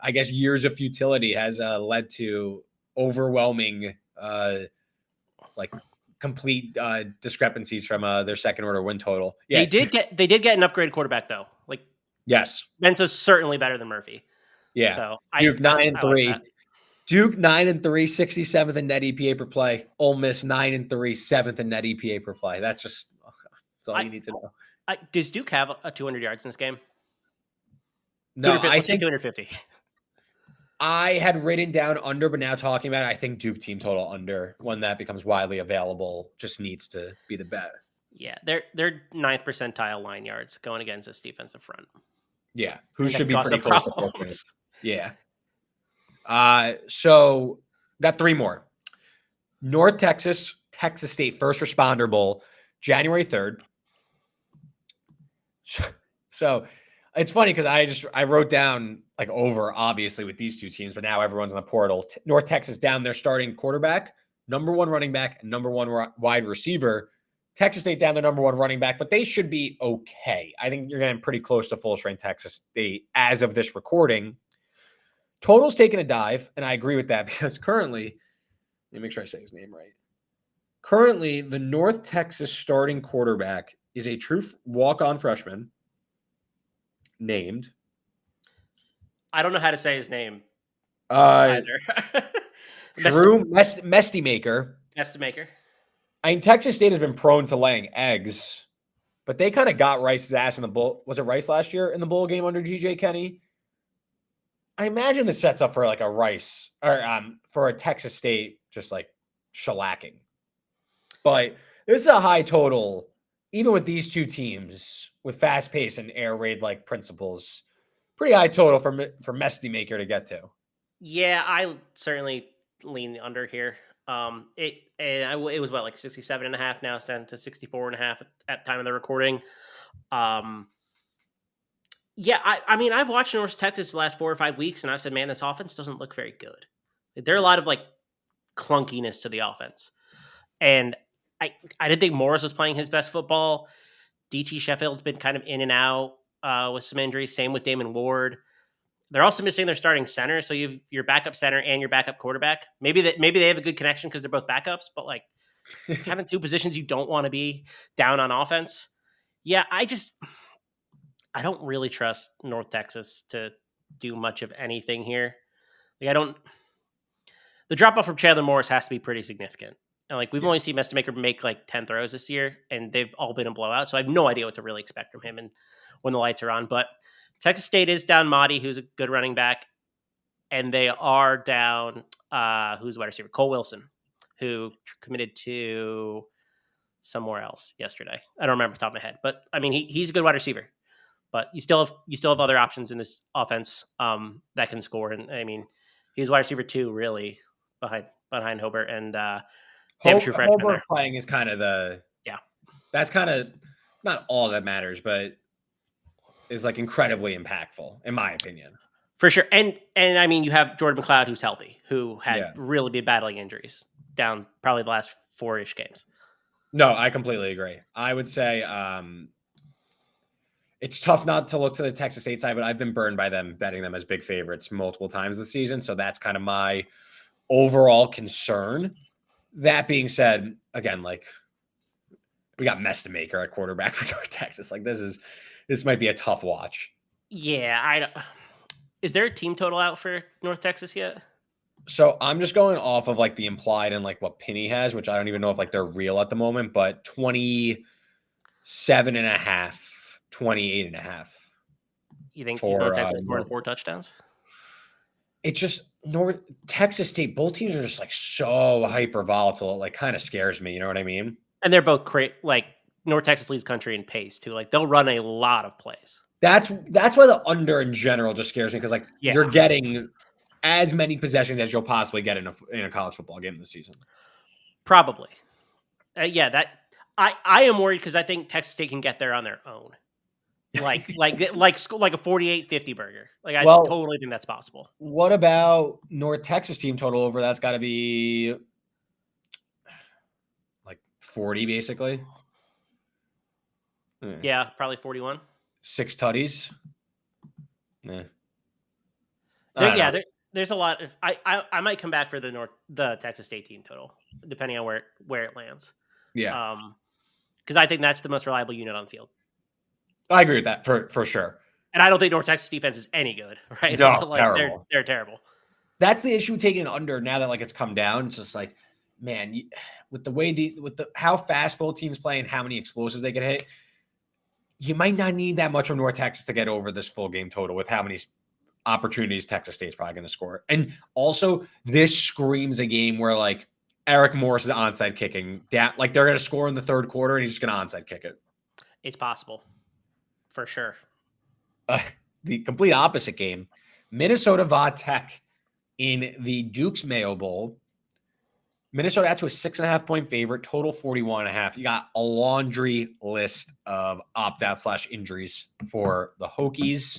I guess years of futility has led to overwhelming, like complete discrepancies from their second order win total. Yeah, they did get an upgraded quarterback though. Like yes, Mensa's certainly better than Murphy. Yeah, so Duke 9-3. Like Duke 9-3, 67th in net EPA per play. Ole Miss 9-3, 7th in net EPA per play. That's all you need to know. Does Duke have a 200 yards in this game? No, I think think 250. I had written down under, but now talking about it, I think Duke team total under when that becomes widely available just needs to be the bet. Yeah, they're 9th percentile line yards going against this defensive front. Yeah, who should be pretty close to 4. Yeah. So got 3 more. North Texas, Texas State First Responder Bowl, January 3rd. So it's funny because I wrote down like over obviously with these two teams, but now everyone's in the portal. North Texas down their starting quarterback, number 1 running back, and number 1 wide receiver. Texas State down their number 1 running back, but they should be okay. I think you're getting pretty close to full strength Texas State as of this recording. Total's taking a dive, and I agree with that because currently, let me make sure I say his name right. Currently, the North Texas starting quarterback is a true walk-on freshman named. I don't know how to say his name either. Drew Mestimaker. Mestimaker. I mean, Texas State has been prone to laying eggs, but they kind of got Rice's ass in the bowl. Was it Rice last year in the bowl game under GJ Kenny? I imagine this sets up for like a Rice or for a Texas State, just like shellacking. But this is a high total, even with these two teams with fast pace and air raid like principles. Pretty high total for Mesty Maker to get to. Yeah, I certainly lean the under here. It was what, like 67.5 now, sent to 64.5 at time of the recording. Yeah, I mean, I've watched North Texas the last 4 or 5 weeks, and I've said, man, this offense doesn't look very good. There are a lot of like clunkiness to the offense, and I didn't think Morris was playing his best football. DT Sheffield's been kind of in and out with some injuries. Same with Damon Ward. They're also missing their starting center, so you have your backup center and your backup quarterback. Maybe they have a good connection because they're both backups, but like kind of two positions you don't want to be down on offense. Yeah, I don't really trust North Texas to do much of anything here. Like the drop off from Chandler Morris has to be pretty significant. And like we've only seen Mestamaker make like 10 throws this year, and they've all been a blowout. So I have no idea what to really expect from him and when the lights are on. But Texas State is down Mahdi, who's a good running back, and they are down who's wide receiver? Cole Wilson, who committed to somewhere else yesterday. I don't remember off the top of my head, but I mean he's a good wide receiver. But you still have other options in this offense that can score. And I mean, he's wide receiver 2, really, behind Hobart, and they have a true freshman there. Playing is kind of that's kind of not all that matters, but is like incredibly impactful in my opinion. For sure. And I mean, you have Jordan McLeod, who's healthy, who had really been battling injuries down probably the last 4-ish games. No, I completely agree. I would say it's tough not to look to the Texas State side, but I've been burned by them betting them as big favorites multiple times this season. So that's kind of my overall concern. That being said, again, like we got Mestamaker at quarterback for North Texas. Like this might be a tough watch. Yeah, is there a team total out for North Texas yet? So I'm just going off of like the implied and like what Penny has, which I don't even know if like they're real at the moment, but 27.5, 28.5. You think North Texas scored 4 touchdowns? It's just North Texas State. Both teams are just like so hyper volatile. It like kind of scares me. You know what I mean? And they're both like North Texas leads country in pace too. Like they'll run a lot of plays. That's why the under in general just scares me because like you're getting as many possessions as you'll possibly get in a college football game this season. Probably. That I am worried because I think Texas State can get there on their own. Like a 48-50 burger. Like I totally think that's possible. What about North Texas team total over? That's got to be like 40 basically. Yeah, probably 41. 6 tutties. There's a lot of I might come back for the Texas State team total depending on where it lands. Yeah. Because I think that's the most reliable unit on the field. I agree with that for sure. And I don't think North Texas defense is any good, right? No, like terrible. They're terrible. That's the issue taking under now that like it's come down. It's just like, man, with the way how fast both teams play and how many explosives they can hit, you might not need that much from North Texas to get over this full game total with how many opportunities Texas State's probably going to score. And also, this screams a game where like Eric Morris is onside kicking down, like they're going to score in the third quarter and he's just going to onside kick it. It's possible, for sure. The complete opposite game, Minnesota Tech in the Duke's Mayo Bowl. Minnesota out to a 6.5-point favorite, total 41.5. You got a laundry list of opt-out / injuries for the Hokies.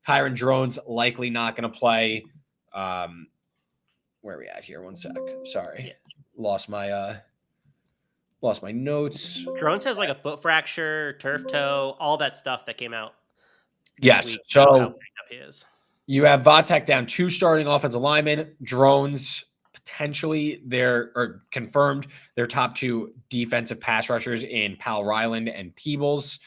Kyron Drones likely not going to play. Where are we at here? One sec. Sorry. Yeah. Lost my notes. Drones has like a foot fracture, turf toe, all that stuff that came out. Yes. So you have Vatek down 2 starting offensive linemen. Drones potentially confirmed their top 2 defensive pass rushers in Pal Ryland and Peebles.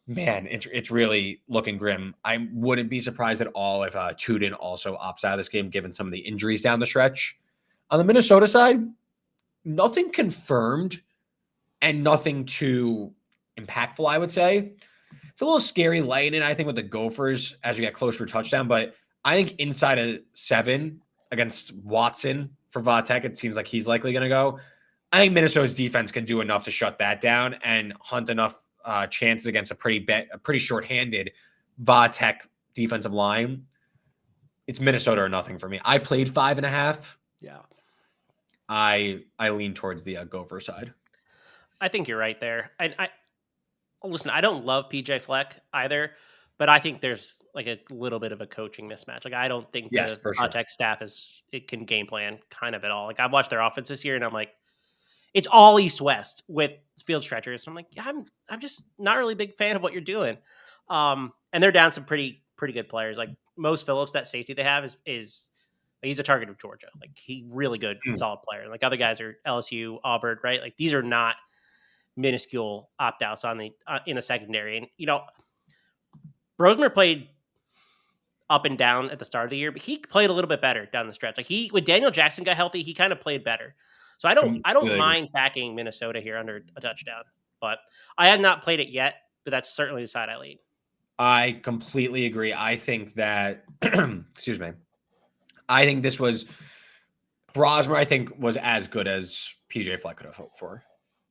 Man, it's really looking grim. I wouldn't be surprised at all if Tudin also opts out of this game, given some of the injuries down the stretch. On the Minnesota side, nothing confirmed and nothing too impactful, I would say. It's a little scary laying in, I think, with the Gophers as you get closer to touchdown, but I think inside of 7 against Watson for Vatek. It seems like he's likely going to go. I think Minnesota's defense can do enough to shut that down and hunt enough chances against a pretty short-handed Vatek defensive line. It's Minnesota or nothing for me. I played 5.5. Yeah. I lean towards the Gopher side. I think you're right there. I listen, I don't love PJ Fleck either, but I think there's like a little bit of a coaching mismatch. Like I don't think Yes, the for sure. Tech staff can game plan kind of at all. Like I've watched their offense this year and I'm like, it's all east-west with field stretchers. I'm like, yeah, I'm just not really a big fan of what you're doing. And they're down some pretty good players. Like Mose Phillips, that safety they have is he's a target of Georgia. Like he really good, solid player. Like other guys are LSU, Auburn, right? Like these are not minuscule opt-outs on the in the secondary. And Rosemer played up and down at the start of the year, but he played a little bit better down the stretch. Like when Daniel Jackson got healthy, he kind of played better. So I don't mind backing Minnesota here under a touchdown, but I have not played it yet, but that's certainly the side I lean. I completely agree. I think that excuse me. I think this was Brosmer, I think, was as good as PJ Fleck could have hoped for.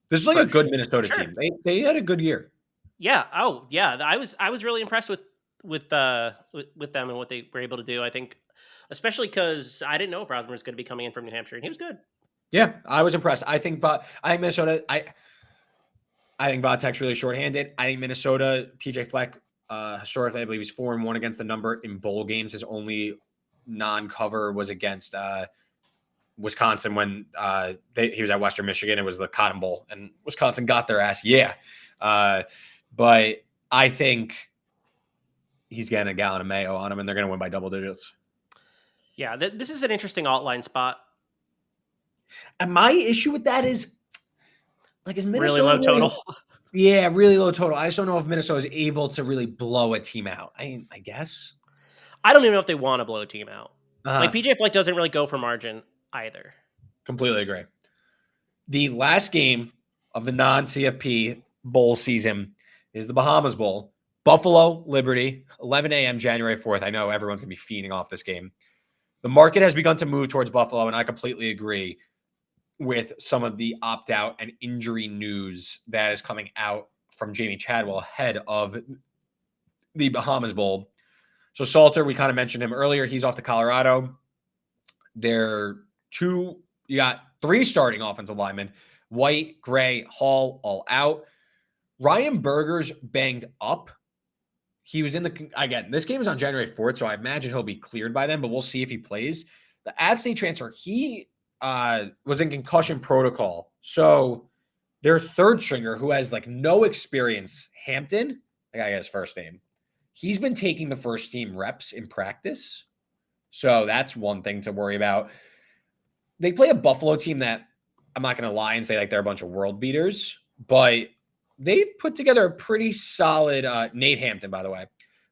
This was like a good Minnesota team. They had a good year. Yeah. Oh, yeah. I was really impressed with them and what they were able to do. I think, especially because I didn't know Brosmer was going to be coming in from New Hampshire, and he was good. Yeah, I was impressed. I think Minnesota. I think Vatek's really shorthanded. I think Minnesota. PJ Fleck. Historically, I believe he's 4-1 against the number in bowl games. His only non-cover was against Wisconsin when he was at Western Michigan. It was the Cotton Bowl, and Wisconsin got their ass. Yeah, but I think he's getting a gallon of mayo on him, and they're going to win by double digits. Yeah, this is an interesting alt-line spot. And my issue with that is Minnesota really low total? Yeah, really low total. I just don't know if Minnesota is able to really blow a team out. I guess. I don't even know if they want to blow a team out. Uh-huh. Like PJ Fleck doesn't really go for margin either. Completely agree. The last game of the non-CFP bowl season is the Bahamas Bowl. Buffalo, Liberty, 11 a.m. January 4th. I know everyone's going to be fiending off this game. The market has begun to move towards Buffalo, and I completely agree with some of the opt-out and injury news that is coming out from Jamie Chadwell ahead of the Bahamas Bowl. So Salter, we kind of mentioned him earlier. He's off to Colorado. You got 3 starting offensive linemen, White, Gray, Hall, all out. Ryan Berger's banged up. He was again, this game is on January 4th, so I imagine he'll be cleared by then, but we'll see if he plays. The App State transfer, he was in concussion protocol. So their third stringer, who has no experience, Hampton, I got his first name. He's been taking the first team reps in practice. So that's one thing to worry about. They play a Buffalo team that I'm not going to lie and say they're a bunch of world beaters, but they've put together a pretty solid, Nate Hampton, by the way,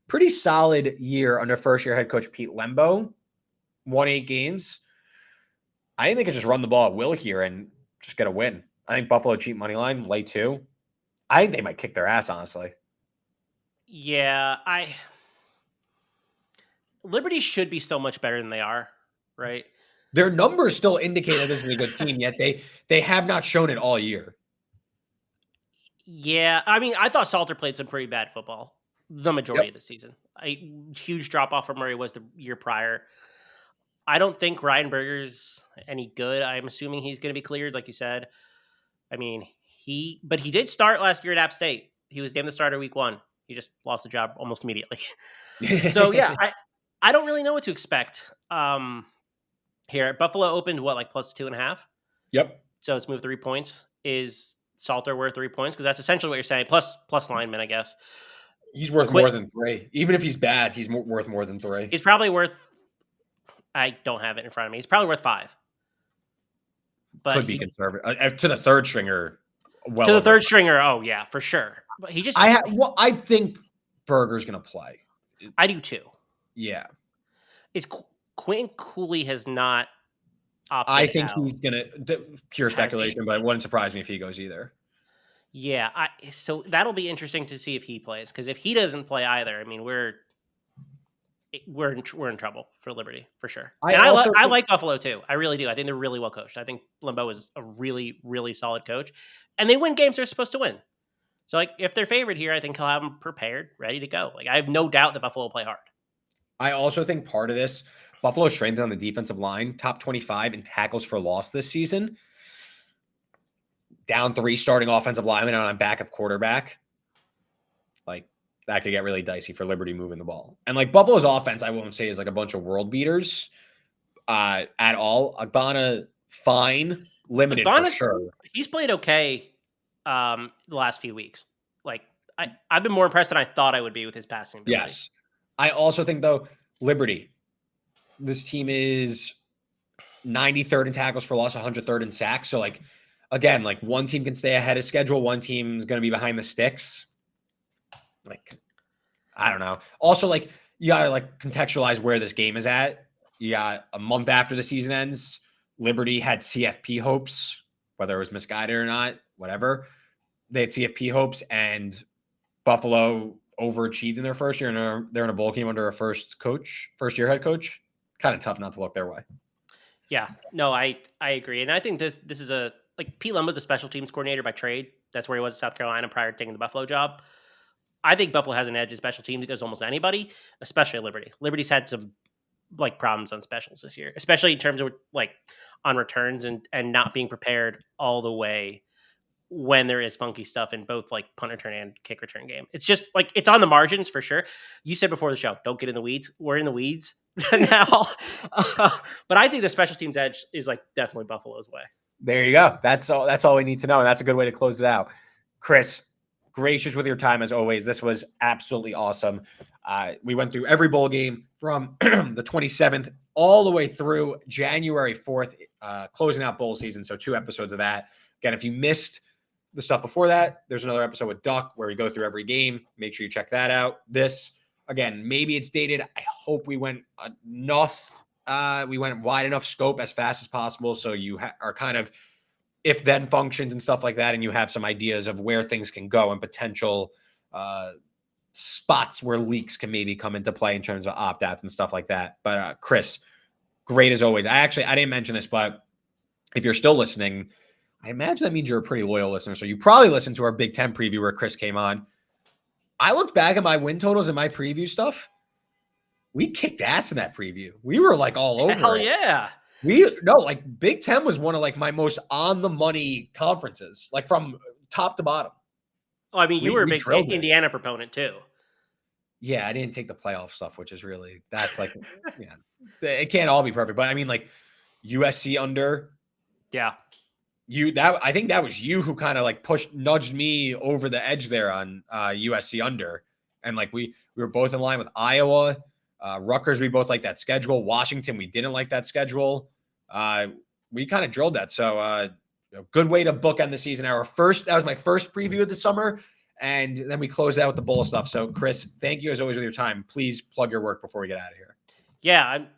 pretty solid year under first-year head coach Pete Lembo. Won 8 games. I think they could just run the ball at will here and just get a win. I think Buffalo cheap money line, lay 2. I think they might kick their ass, honestly. Yeah, Liberty should be so much better than they are, right? Their numbers still indicate that this is a good team, yet they have not shown it all year. Yeah, I mean, I thought Salter played some pretty bad football the majority of the season. A huge drop-off from where he was the year prior. I don't think Ryan Berger's any good. I'm assuming he's going to be cleared, like you said. I mean, he did start last year at App State. He was named the starter week 1. He just lost the job almost immediately. So, yeah, I don't really know what to expect here. Buffalo opened, plus 2.5? Yep. So it's moved 3 points. Is Salter worth 3 points? Because that's essentially what you're saying. Plus lineman, I guess. He's worth more than 3. Even if he's bad, he's worth more than 3. He's probably worth... I don't have it in front of me. He's probably worth 5. But could be conservative to the third stringer. Well, to the third stringer, oh yeah, for sure. But he just, I think Berger's gonna play. I do too. Yeah, it's Quentin Cooley has not opted I think out. he's gonna. Pure speculation, but it wouldn't surprise me if he goes either. Yeah, so that'll be interesting to see if he plays, because if he doesn't play either, I mean, we're in trouble for Liberty for sure. I And also I think, like Buffalo too. I really do. I think they're really well coached. I think Limbo is a really, really solid coach, and they win games they're supposed to win. So like if they're favored here, I think he'll have them prepared, ready to go. Like I have no doubt that Buffalo will play hard. I also think part of this, Buffalo's strength on the defensive line, top 25 in tackles for loss this season. Down 3 starting offensive linemen on a backup quarterback. Like, that could get really dicey for Liberty moving the ball. And like Buffalo's offense, I won't say is like a bunch of world beaters at all. Agbana, fine, limited for Bonus, sure. he's played okay the last few weeks. Like I've been more impressed than I thought I would be with his passing ability. Yes. I also think, though, Liberty, this team is 93rd in tackles for loss, 103rd in sacks. So, like, again, like one team can stay ahead of schedule. One team's going to be behind the sticks. Like, I don't know. Also, like, you got to like contextualize where this game is at. You got a month after the season ends. Liberty had CFP hopes, whether it was misguided or not, whatever. They had CFP hopes, and Buffalo overachieved in their first year, and they're in a bowl game under a first year head coach. Kind of tough not to look their way. Yeah, no, I agree, and I think this is like Pete Lembo's a special teams coordinator by trade. That's where he was at South Carolina prior to taking the Buffalo job. I think Buffalo has an edge in special teams against almost anybody, especially Liberty. Liberty's had some like problems on specials this year, especially in terms of like on returns and not being prepared all the way when there is funky stuff in both like punt return and kick return game. It's just like it's on the margins for sure. You said before the show, don't get in the weeds. We're in the weeds now. But I think the special teams edge is like definitely Buffalo's way. There you go. That's all we need to know. And that's a good way to close it out. Chris, gracious with your time as always. This was absolutely awesome. We went through every bowl game from the 27th all the way through January 4th, closing out bowl season. So 2 episodes of that. Again, if you missed the stuff before that, there's another episode with Duck where we go through every game. Make sure you check that out. This, again, maybe it's dated. I hope we went enough. We went wide enough scope as fast as possible. So you are kind of if then functions and stuff like that. And you have some ideas of where things can go and potential spots where leaks can maybe come into play in terms of opt-outs and stuff like that. But Chris, great as always. I didn't mention this, but if you're still listening, I imagine that means you're a pretty loyal listener. So you probably listened to our Big Ten preview where Chris came on. I looked back at my win totals and my preview stuff. We kicked ass in that preview. We were like all over. Hell yeah. Like Big Ten was one of like my most on the money conferences, like from top to bottom. Oh, I mean, you were a big Indiana proponent too. Yeah, I didn't take the playoff stuff, which is really that's like, yeah, it can't all be perfect. But I mean, like USC under. Yeah. I think that was you who kind of like nudged me over the edge there on USC under. And like we were both in line with Iowa. Rutgers, we both like that schedule. Washington, we didn't like that schedule. We kind of drilled that. So good way to bookend the season. That was my first preview of the summer. And then we closed out with the bowl stuff. So Chris, thank you as always with your time. Please plug your work before we get out of here. Yeah, I'm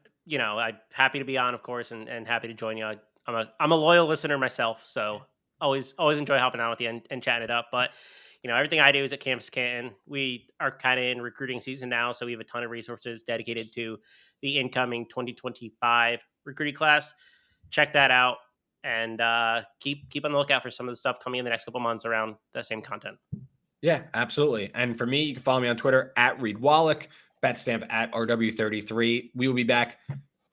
happy to be on, of course, and happy to join you. I'm a loyal listener myself, so always enjoy helping out with you and chatting it up. But everything I do is at Campus Canton. We are kind of in recruiting season now, so we have a ton of resources dedicated to the incoming 2025 recruiting class. Check that out, and keep on the lookout for some of the stuff coming in the next couple months around that same content. Yeah, absolutely. And for me, you can follow me on Twitter at Reed Wallach, betstamp at RW33. We will be back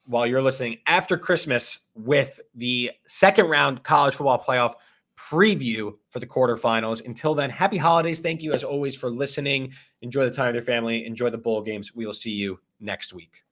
while you're listening after Christmas with the second round college football playoff preview for the quarterfinals. Until then, happy holidays. Thank you as always for listening. Enjoy the time with your family. Enjoy the bowl games. We will see you next week.